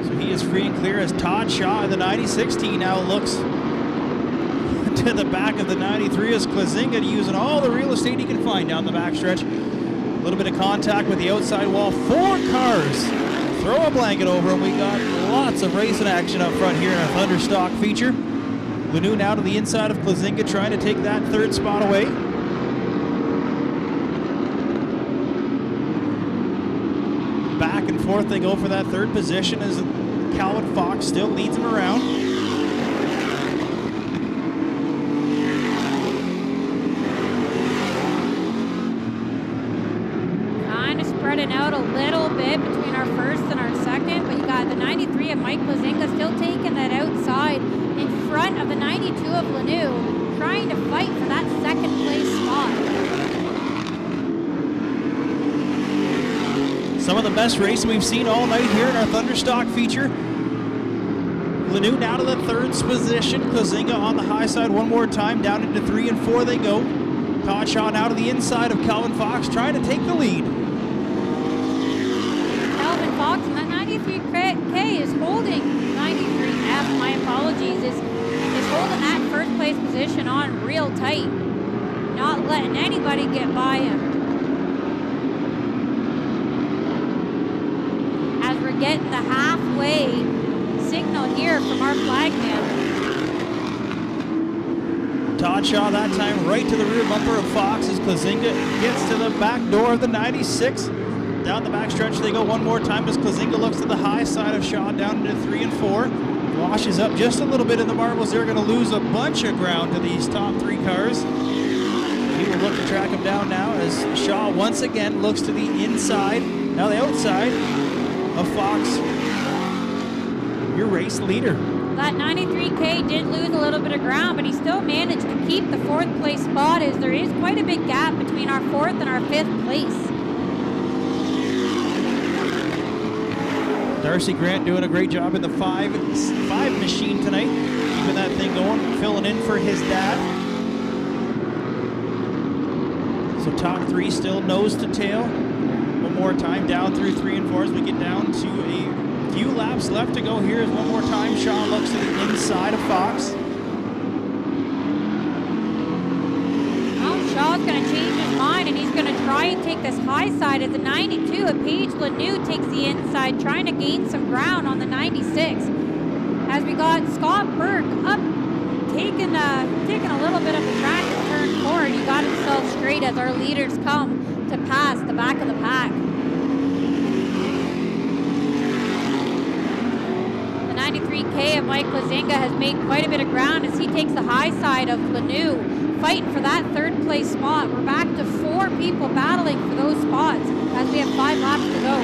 [SPEAKER 2] So he is free and clear as Todd Shaw in the 96 now looks to the back of the 93 as Klazinga using all the real estate he can find down the backstretch. A little bit of contact with the outside wall. 4 cars throw a blanket over and we got lots of racing action up front here in our Thunderstock feature. Lanu now to the inside of Klazinga trying to take that 3rd spot away. Back and forth they go for that 3rd position as Calvin Fox still leads him around.
[SPEAKER 1] Kind of spreading out a little bit between our 1st and our 2nd, but you got the 93 of Mike Blazinga still taking that outside in front of the 92 of Lanu, trying to fight for that 2nd place spot.
[SPEAKER 2] Some of the best racing we've seen all night here in our Thunderstock feature. Lanu now to the 3rd position. Klazinga on the high side one more time. Down into 3 and 4 they go. Todd Shaw now to the inside of Calvin Fox trying to take the lead.
[SPEAKER 1] Calvin Fox in that 93K is holding 93F, my apologies, is holding that 1st place position on real tight. Not letting anybody get by him. We're getting the halfway signal here from our flagman.
[SPEAKER 2] Todd Shaw that time right to the rear bumper of Fox as Klazinga gets to the back door of the 96. Down the backstretch they go one more time as Klazinga looks to the high side of Shaw down into 3 and 4. Washes up just a little bit in the marbles. They're going to lose a bunch of ground to these top 3 cars. He will look to track him down now as Shaw once again looks to the inside. Now the outside of Fox, your race leader.
[SPEAKER 1] That 93K did lose a little bit of ground, but he still managed to keep the 4th place spot as there is quite a big gap between our 4th and our 5th place.
[SPEAKER 2] Darcy Grant doing a great job in the 5 machine tonight, keeping that thing going, filling in for his dad. So top 3 still nose to tail. One more time down through 3 and 4 as we get down to a few laps left to go here. As one more time Shaw looks to the inside of Fox.
[SPEAKER 1] Well, Shaw's going to change his mind and he's going to try and take this high side at the 92. And Paige Lanu takes the inside, trying to gain some ground on the 96. As we got Scott Burke up, taking a little bit of the track in turn 4, and he got himself straight as our leaders come to pass the back of the pack. The 93K of Mike Blazinga has made quite a bit of ground as he takes the high side of Lanu, fighting for that 3rd place spot. We're back to 4 people battling for those spots as we have 5 laps to go.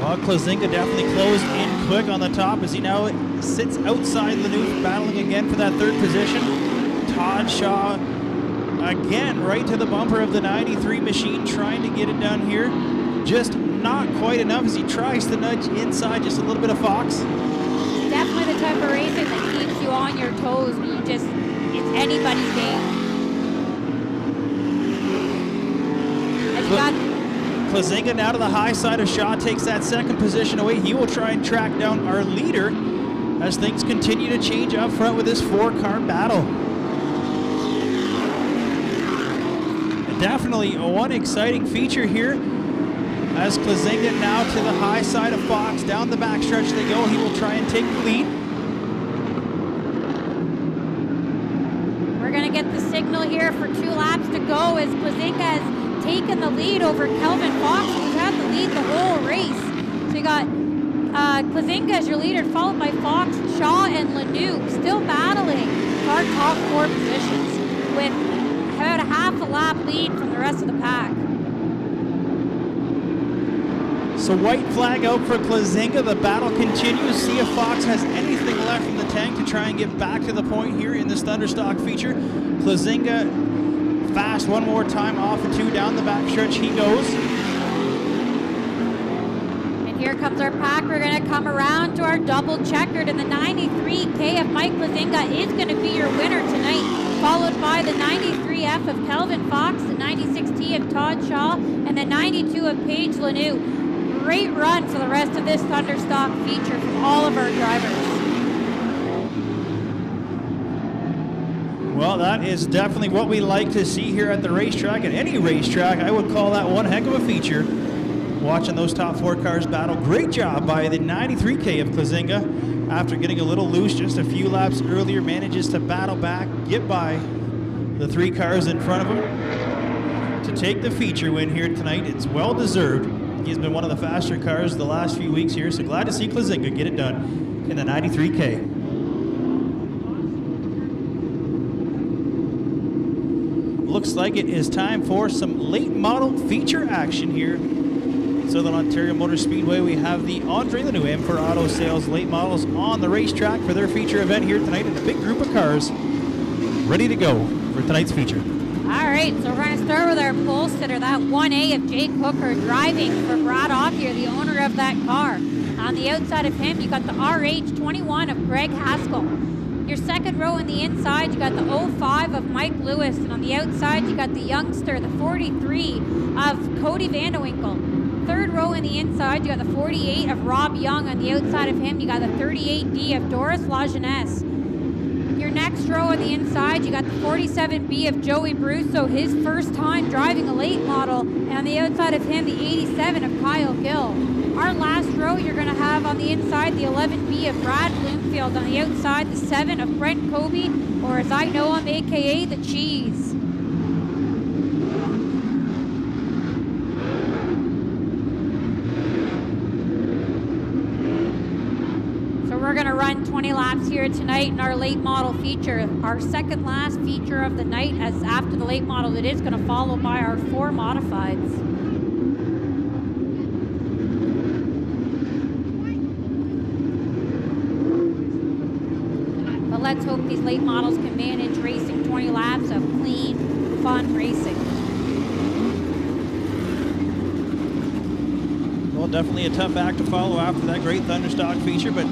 [SPEAKER 2] Well, Klazinga definitely closed in quick on the top as he now sits outside Lanu, battling again for that 3rd position. Todd Shaw again right to the bumper of the 93 machine, trying to get it done here. just not quite enough as he tries to nudge inside just a little bit of Fox.
[SPEAKER 1] Definitely the type of racing that keeps you on your toes when it's anybody's game. And you got
[SPEAKER 2] Klazinga now to the high side of Shaw, takes that second position away. He will try and track down our leader as things continue to change up front with this 4-car battle. And definitely one exciting feature here as Klazinga now to the high side of Fox. Down the backstretch they go. He will try and take the lead.
[SPEAKER 1] We're going to get the signal here for 2 laps to go as Klazinga has taken the lead over Kelvin Fox, who's had the lead the whole race. So you got Klazinga as your leader, followed by Fox, Shaw, and Lanoux, still battling our top 4 positions with about a half a lap lead from the rest of the pack.
[SPEAKER 2] So white flag out for Klazinga. The battle continues. See if Fox has anything left in the tank to try and get back to the point here in this Thunderstock feature. Klazinga fast one more time, off of 2, down the backstretch he goes.
[SPEAKER 1] And here comes our pack. We're going to come around to our double checkered, and the 93K of Mike Klazinga is going to be your winner tonight, followed by the 93F of Kelvin Fox, the 96T of Todd Shaw, and the 92 of Paige Lanoux. Great run for the rest of this Thunderstock feature from all of our drivers.
[SPEAKER 2] Well, that is definitely what we like to see here at the racetrack. At any racetrack, I would call that one heck of a feature. Watching those top 4 cars battle. Great job by the 93K of Klazinga. After getting a little loose just a few laps earlier, manages to battle back, get by the 3 cars in front of him to take the feature win here tonight. It's well deserved. He's been one of the faster cars the last few weeks here, so glad to see Klazinga get it done in the 93K. Looks like it is time for some late model feature action here. Southern Ontario Motor Speedway, we have the Andre Lanoux M4 Auto Sales late models on the racetrack for their feature event here tonight, and a big group of cars ready to go for tonight's feature.
[SPEAKER 1] All right, so we're going to start with our pole sitter, that 1A of Jake Hooker, driving for Brad Ockyer, the owner of that car. On the outside of him, you got the RH21 of Greg Haskell. Your second row on the inside, you got the 05 of Mike Lewis, and on the outside, you got the youngster, the 43 of Cody Vandewinkle. Third row on the inside, you got the 48 of Rob Young. On the outside of him, you got the 38D of Doris Lajeunesse. Your next row on the inside, you got the 47B of Joey Brusso, his first time driving a late model. And on the outside of him, the 87 of Kyle Gill. Our last row, you're going to have on the inside, the 11B of Brad Bloomfield. On the outside, the 7 of Brent Kobe, or as I know him, AKA the Cheese. We're going to run 20 laps here tonight in our late model feature, our second last feature of the night, as after the late model it is going to follow by our 4 modifieds. But let's hope these late models can manage racing 20 laps of clean, fun racing.
[SPEAKER 2] Well, definitely a tough act to follow after that great Thunderstock feature, but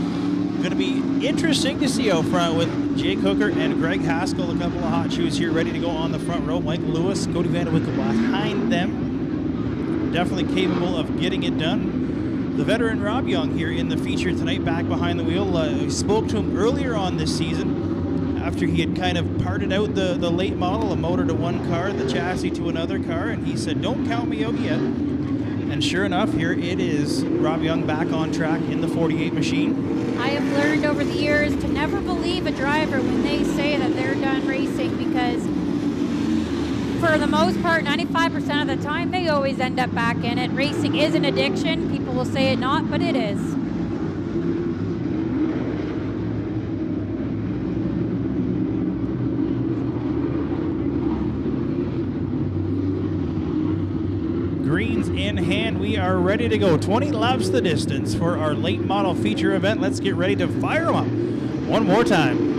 [SPEAKER 2] going to be interesting to see out front with Jake Hooker and Greg Haskell, a couple of hot shoes here ready to go on the front row. Mike Lewis, Cody Vandewinkle behind them. Definitely capable of getting it done. The veteran Rob Young here in the feature tonight, back behind the wheel. We spoke to him earlier on this season after he had kind of parted out the late model, a motor to one car, the chassis to another car, and he said, "Don't count me out yet." And sure enough, here it is, Rob Young back on track in the 48 machine.
[SPEAKER 1] I have learned over the years to never believe a driver when they say that they're done racing, because for the most part, 95% of the time, they always end up back in it. Racing is an addiction. People will say it not, but it is.
[SPEAKER 2] Greens in hand, we are ready to go. 20 laps the distance for our late model feature event. Let's get ready to fire them up one more time.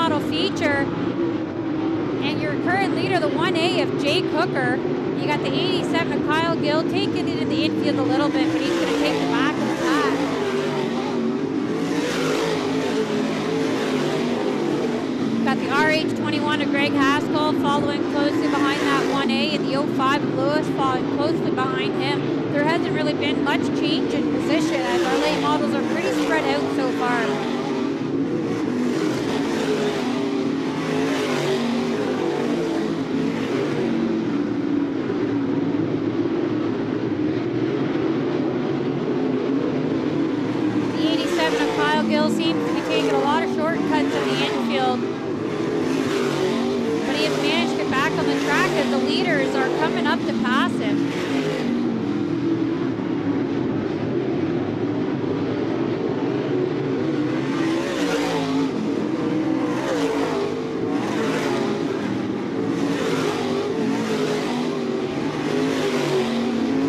[SPEAKER 1] model feature. And your current leader, the 1A of Jake Hooker. You got the 87 of Kyle Gill taking it in the infield a little bit, but he's going to take the back of the pack. Got the RH21 of Greg Haskell following closely behind that 1A, and the 05 of Lewis following closely behind him. There hasn't really been much change in position as our late models are pretty spread out so far. The 87 of Kyle Gill seems to be taking a lot of shortcuts in the infield. But he has managed to get back on the track as the leaders are coming up to pass him.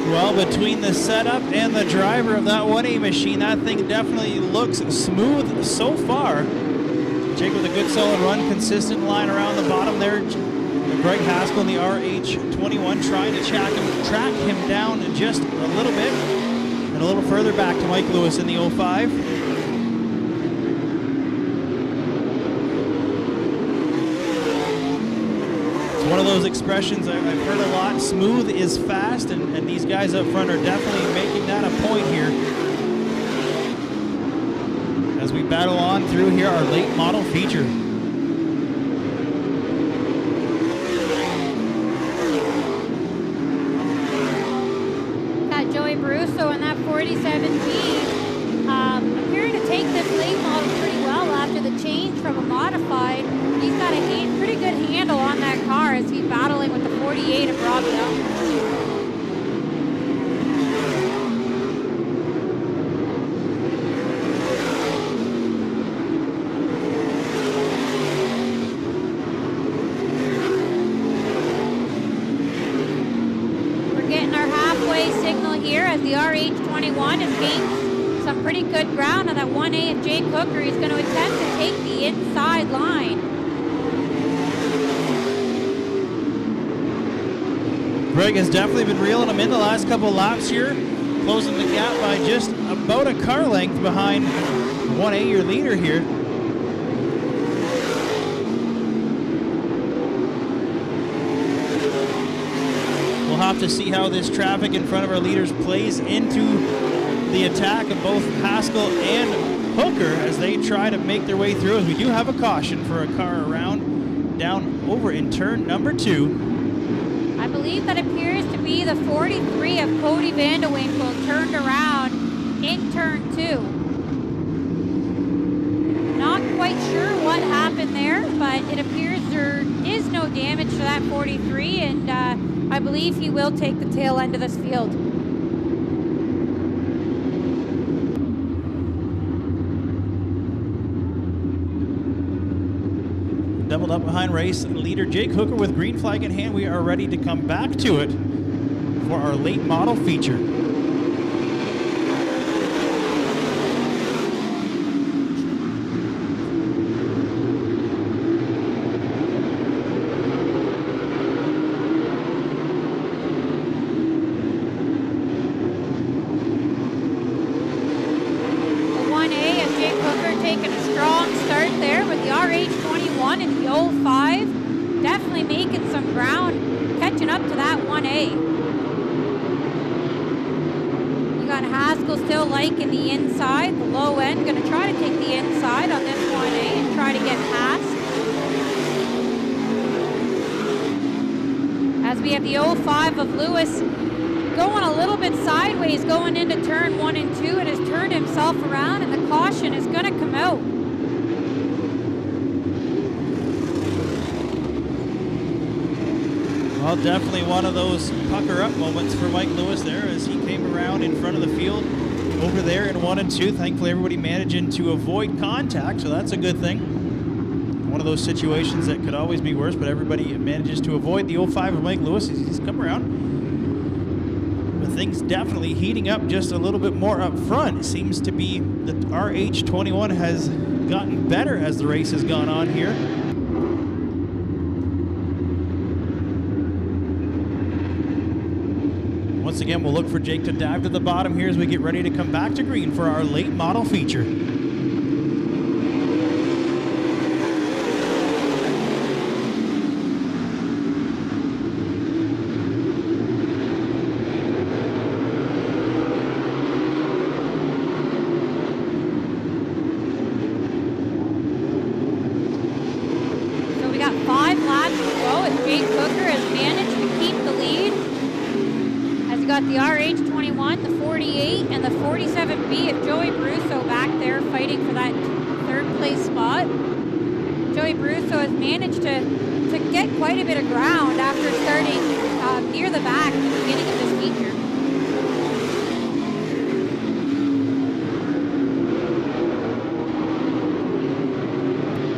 [SPEAKER 2] Well, between the setup and the driver of that 1A machine, that thing definitely looks smooth so far. Jake with a good solid run, consistent line around the bottom there. Greg Haskell in the RH21 trying to track him down just a little bit. And a little further back to Mike Lewis in the 05. One of those expressions I've heard a lot, smooth is fast, and these guys up front are definitely making that a point here. As we battle on through here, our late model feature.
[SPEAKER 1] Got Joey Baruso in that 47B, appearing to take this late model pretty well after the change from a modified. He's got a pretty good handle on that car as he's battling with the 48 of Rob Young. We're getting our halfway signal here as the RH21 has gained some pretty good ground on that 1A of Jake Hooker. He's going to attempt to take the inside line.
[SPEAKER 2] Greg has definitely been reeling him in the last couple laps here, closing the gap by just about a car length behind 1A, your leader here. We'll have to see how this traffic in front of our leaders plays into the attack of both Haskell and Hooker as they try to make their way through. As we do have a caution for a car around down over in turn number 2.
[SPEAKER 1] I believe that appears to be the 43 of Cody Vandewinkle turned around in turn 2. Not quite sure what happened there, but it appears there is no damage to that 43, and I believe he will take the tail end of this field.
[SPEAKER 2] Doubled up behind race leader Jake Hooker with green flag in hand. We are ready to come back to it for our late model feature.
[SPEAKER 1] The 1A of Jake Hooker taking a strong start there with the RH21 and the 05. Definitely making some ground, catching up to that 1A. You got Haskell still liking the inside, the low end, going to try to take the inside on this 1A and try to get past. As we have the 05 of Lewis going a little bit sideways going into turn 1 and 2 and has turned himself around, and the caution is going to come out.
[SPEAKER 2] Well, definitely one of those pucker up moments for Mike Lewis there as he came around in front of the field over there in 1 and 2. Thankfully, everybody managing to avoid contact, so that's a good thing. One of those situations that could always be worse, but everybody manages to avoid the 05 of Mike Lewis as he's come around. But things definitely heating up just a little bit more up front. It seems to be that RH21 has gotten better as the race has gone on here. Once again, we'll look for Jake to dive to the bottom here as we get ready to come back to green for our late model feature.
[SPEAKER 1] So we got 5 laps to go as Jake Hooker has managed to keep the lead. As you got the RH21, the 48, and the 47B of Joey Brusso back there fighting for that 3rd place spot. Joey Brusso has managed to get quite a bit of ground after starting near the back at the beginning of this feature.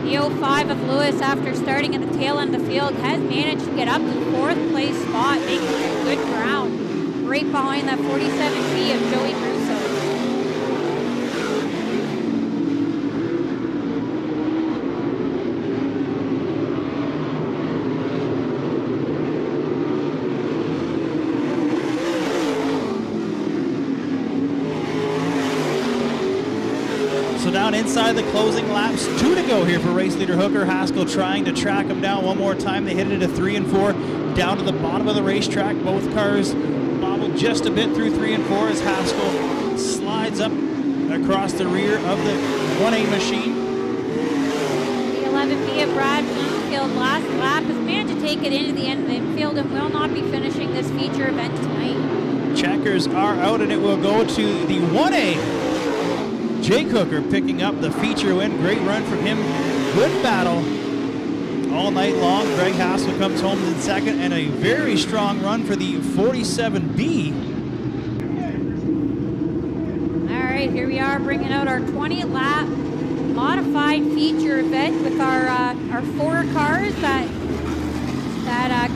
[SPEAKER 1] The 05 of Lewis, after starting at the tail end of the field, has managed to get up to the 4th place spot, making some good ground right behind that 47B of Joey Brusso.
[SPEAKER 2] So down inside the closing laps, 2 to go here for race leader Hooker. Haskell trying to track him down one more time. They hit it at 3 and 4 down to the bottom of the racetrack. Both cars bobbled just a bit through 3 and 4 as Haskell slides up across the rear of the 1A machine.
[SPEAKER 1] The 11B of Brad Bloomfield last lap has managed to take it into the end of the infield and will not be finishing this feature event tonight.
[SPEAKER 2] Checkers are out and it will go to the 1A. Jake Hooker picking up the feature win. Great run from him. Good battle all night long. Greg Haskell comes home in second, and a very strong run for the 47B.
[SPEAKER 1] All right, here we are bringing out our 20-lap modified feature event with our 4 cars that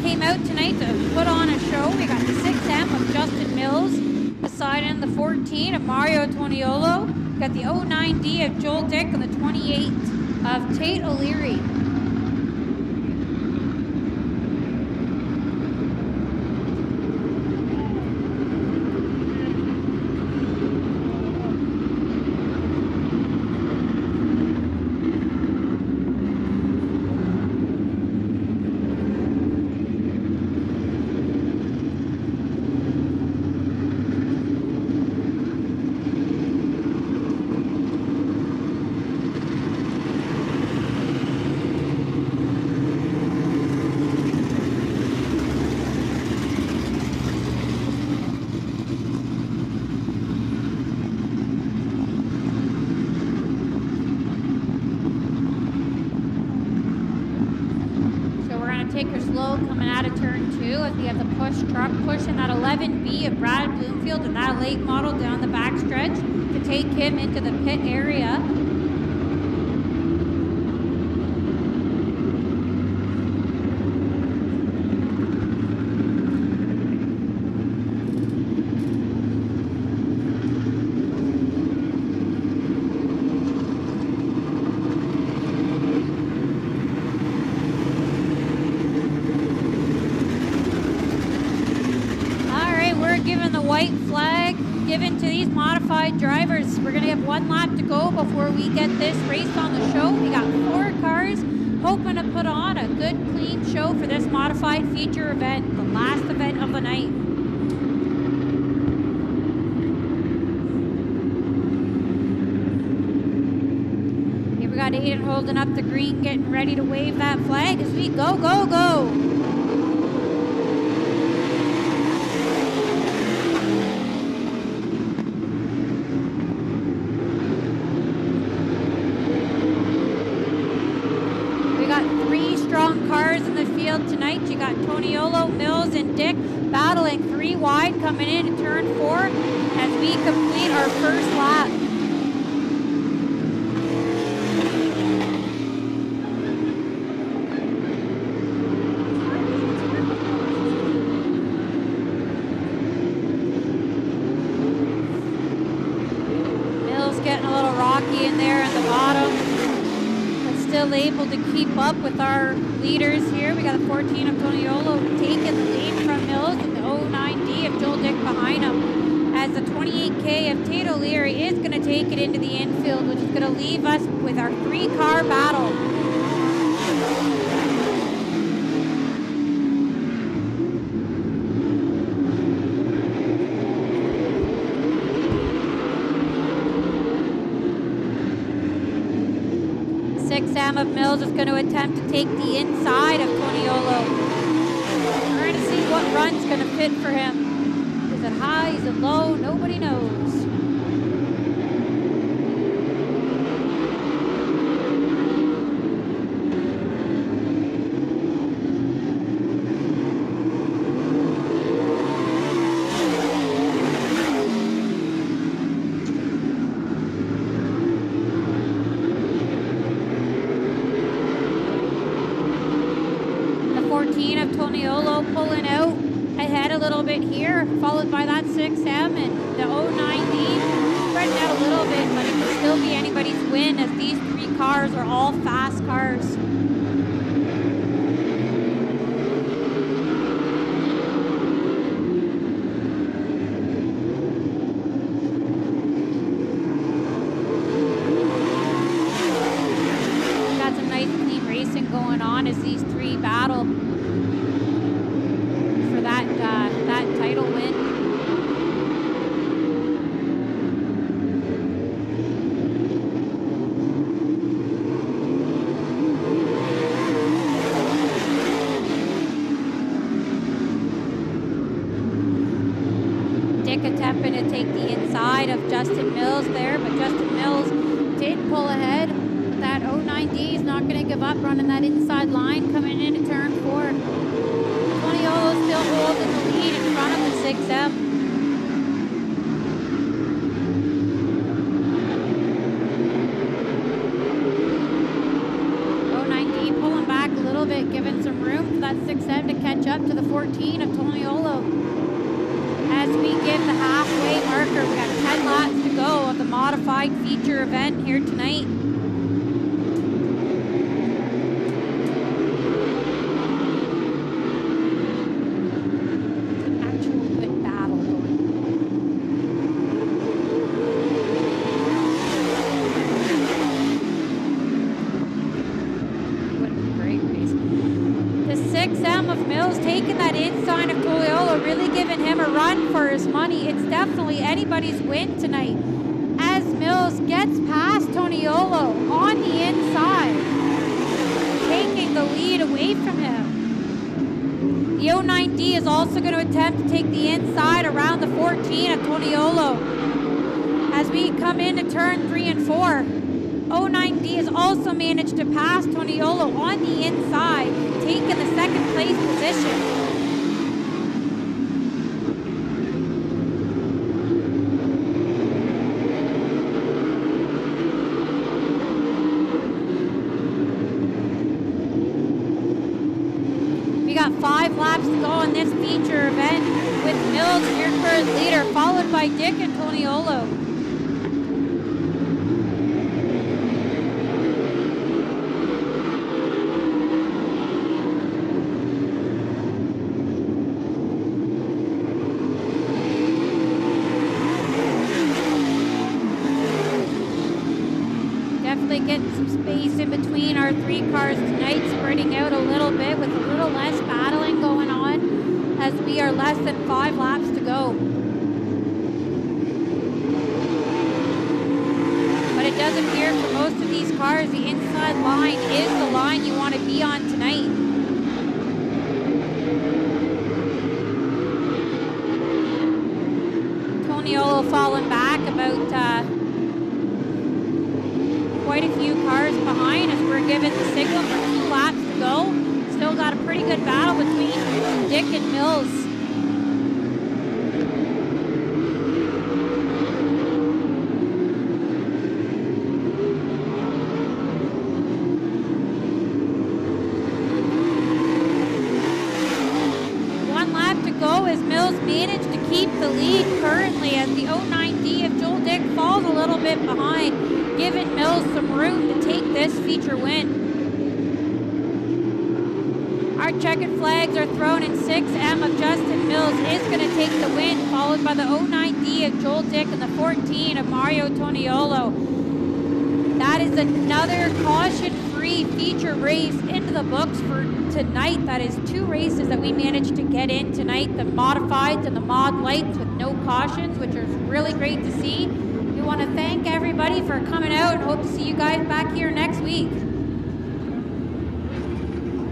[SPEAKER 1] came out tonight to put on a show. We got the 6M of Justin Mills beside him, the 14 of Mario Toniolo. We got the 09D of Joel Dick and the 28 of Tate O'Leary. Take her slow coming out of turn 2 as we have the push truck pushing that 11B of Brad Bloomfield and that late model down the backstretch to take him into the pit area. Given the white flag given to these modified drivers. We're going to have 1 lap to go before we get this race on the show. We got 4 cars hoping to put on a good, clean show for this modified feature event, the last event of the night. Here we got Aiden holding up the green, getting ready to wave that flag as we go, go, go. Strong cars in the field tonight. You got Toniolo, Mills, and Dick battling 3 wide coming in turn 4 as we complete our first lap. Mills getting a little rocky in there in the bottom. still able to keep up with our leaders here. We got the 14 of Toniolo taking the lead from Mills and the 09D of Joel Dick behind him. As the 28K of Tato Leary is going to take it into the infield, which is going to leave us with our 3-car battle. Sam of Mills is going to attempt to take the inside of Toniolo. We're going to see what run's going to fit for him. Is it high? Is it low? Nobody knows. Pulling out ahead a little bit here, followed by that 6M and the 09D spreading out a little bit, but it can still be anybody's win as these 3 cars are all fast cars. Got some nice clean racing going on as these 3 battle. That title win. Dick attempting to take the inside of Justin Mills there, but Justin Mills did pull ahead. That 09D is not going to give up running that inside line coming into turn 4. Toniolo still holding the lead in front of the 6M. Pulling back a little bit, giving some room for that 6M to catch up to the 14 of Toniolo. As we give the halfway marker, we got 10 laps to go of the modified feature event here tonight. Taking that inside of Toniolo, really giving him a run for his money. It's definitely anybody's win tonight. As Mills gets past Toniolo on the inside, taking the lead away from him. The 09D is also going to attempt to take the inside around the 14 of Toniolo. As we come into turn 3 and 4, 09D has also managed to pass Toniolo on the inside, taking the second place position. We got 5 laps to go in this feature event with Mills, your current leader, followed by Dick and Toniolo. Getting some space in between our 3 cars tonight, spreading out a little bit with a little less battling going on as we are less than 5 laps to go. But it does appear for most of these cars, the inside line is the line you want to be on tonight. Toniolo falling back about quite a few cars behind as we're given the signal for 2 laps to go. Still got a pretty good battle between Dick and Mills. One lap to go as Mills managed to keep the lead currently as the 09D of Joel Dick falls a little bit behind, giving Mills some room to take this feature win. Our checkered flags are thrown, and 6M of Justin Mills is going to take the win, followed by the 09D of Joel Dick and the 14 of Mario Toniolo. That is another caution-free feature race into the books for tonight. That is 2 races that we managed to get in tonight, the modifieds and the mod lights with no cautions, which is really great to see. We want to thank everybody for coming out and hope to see you guys back here next week.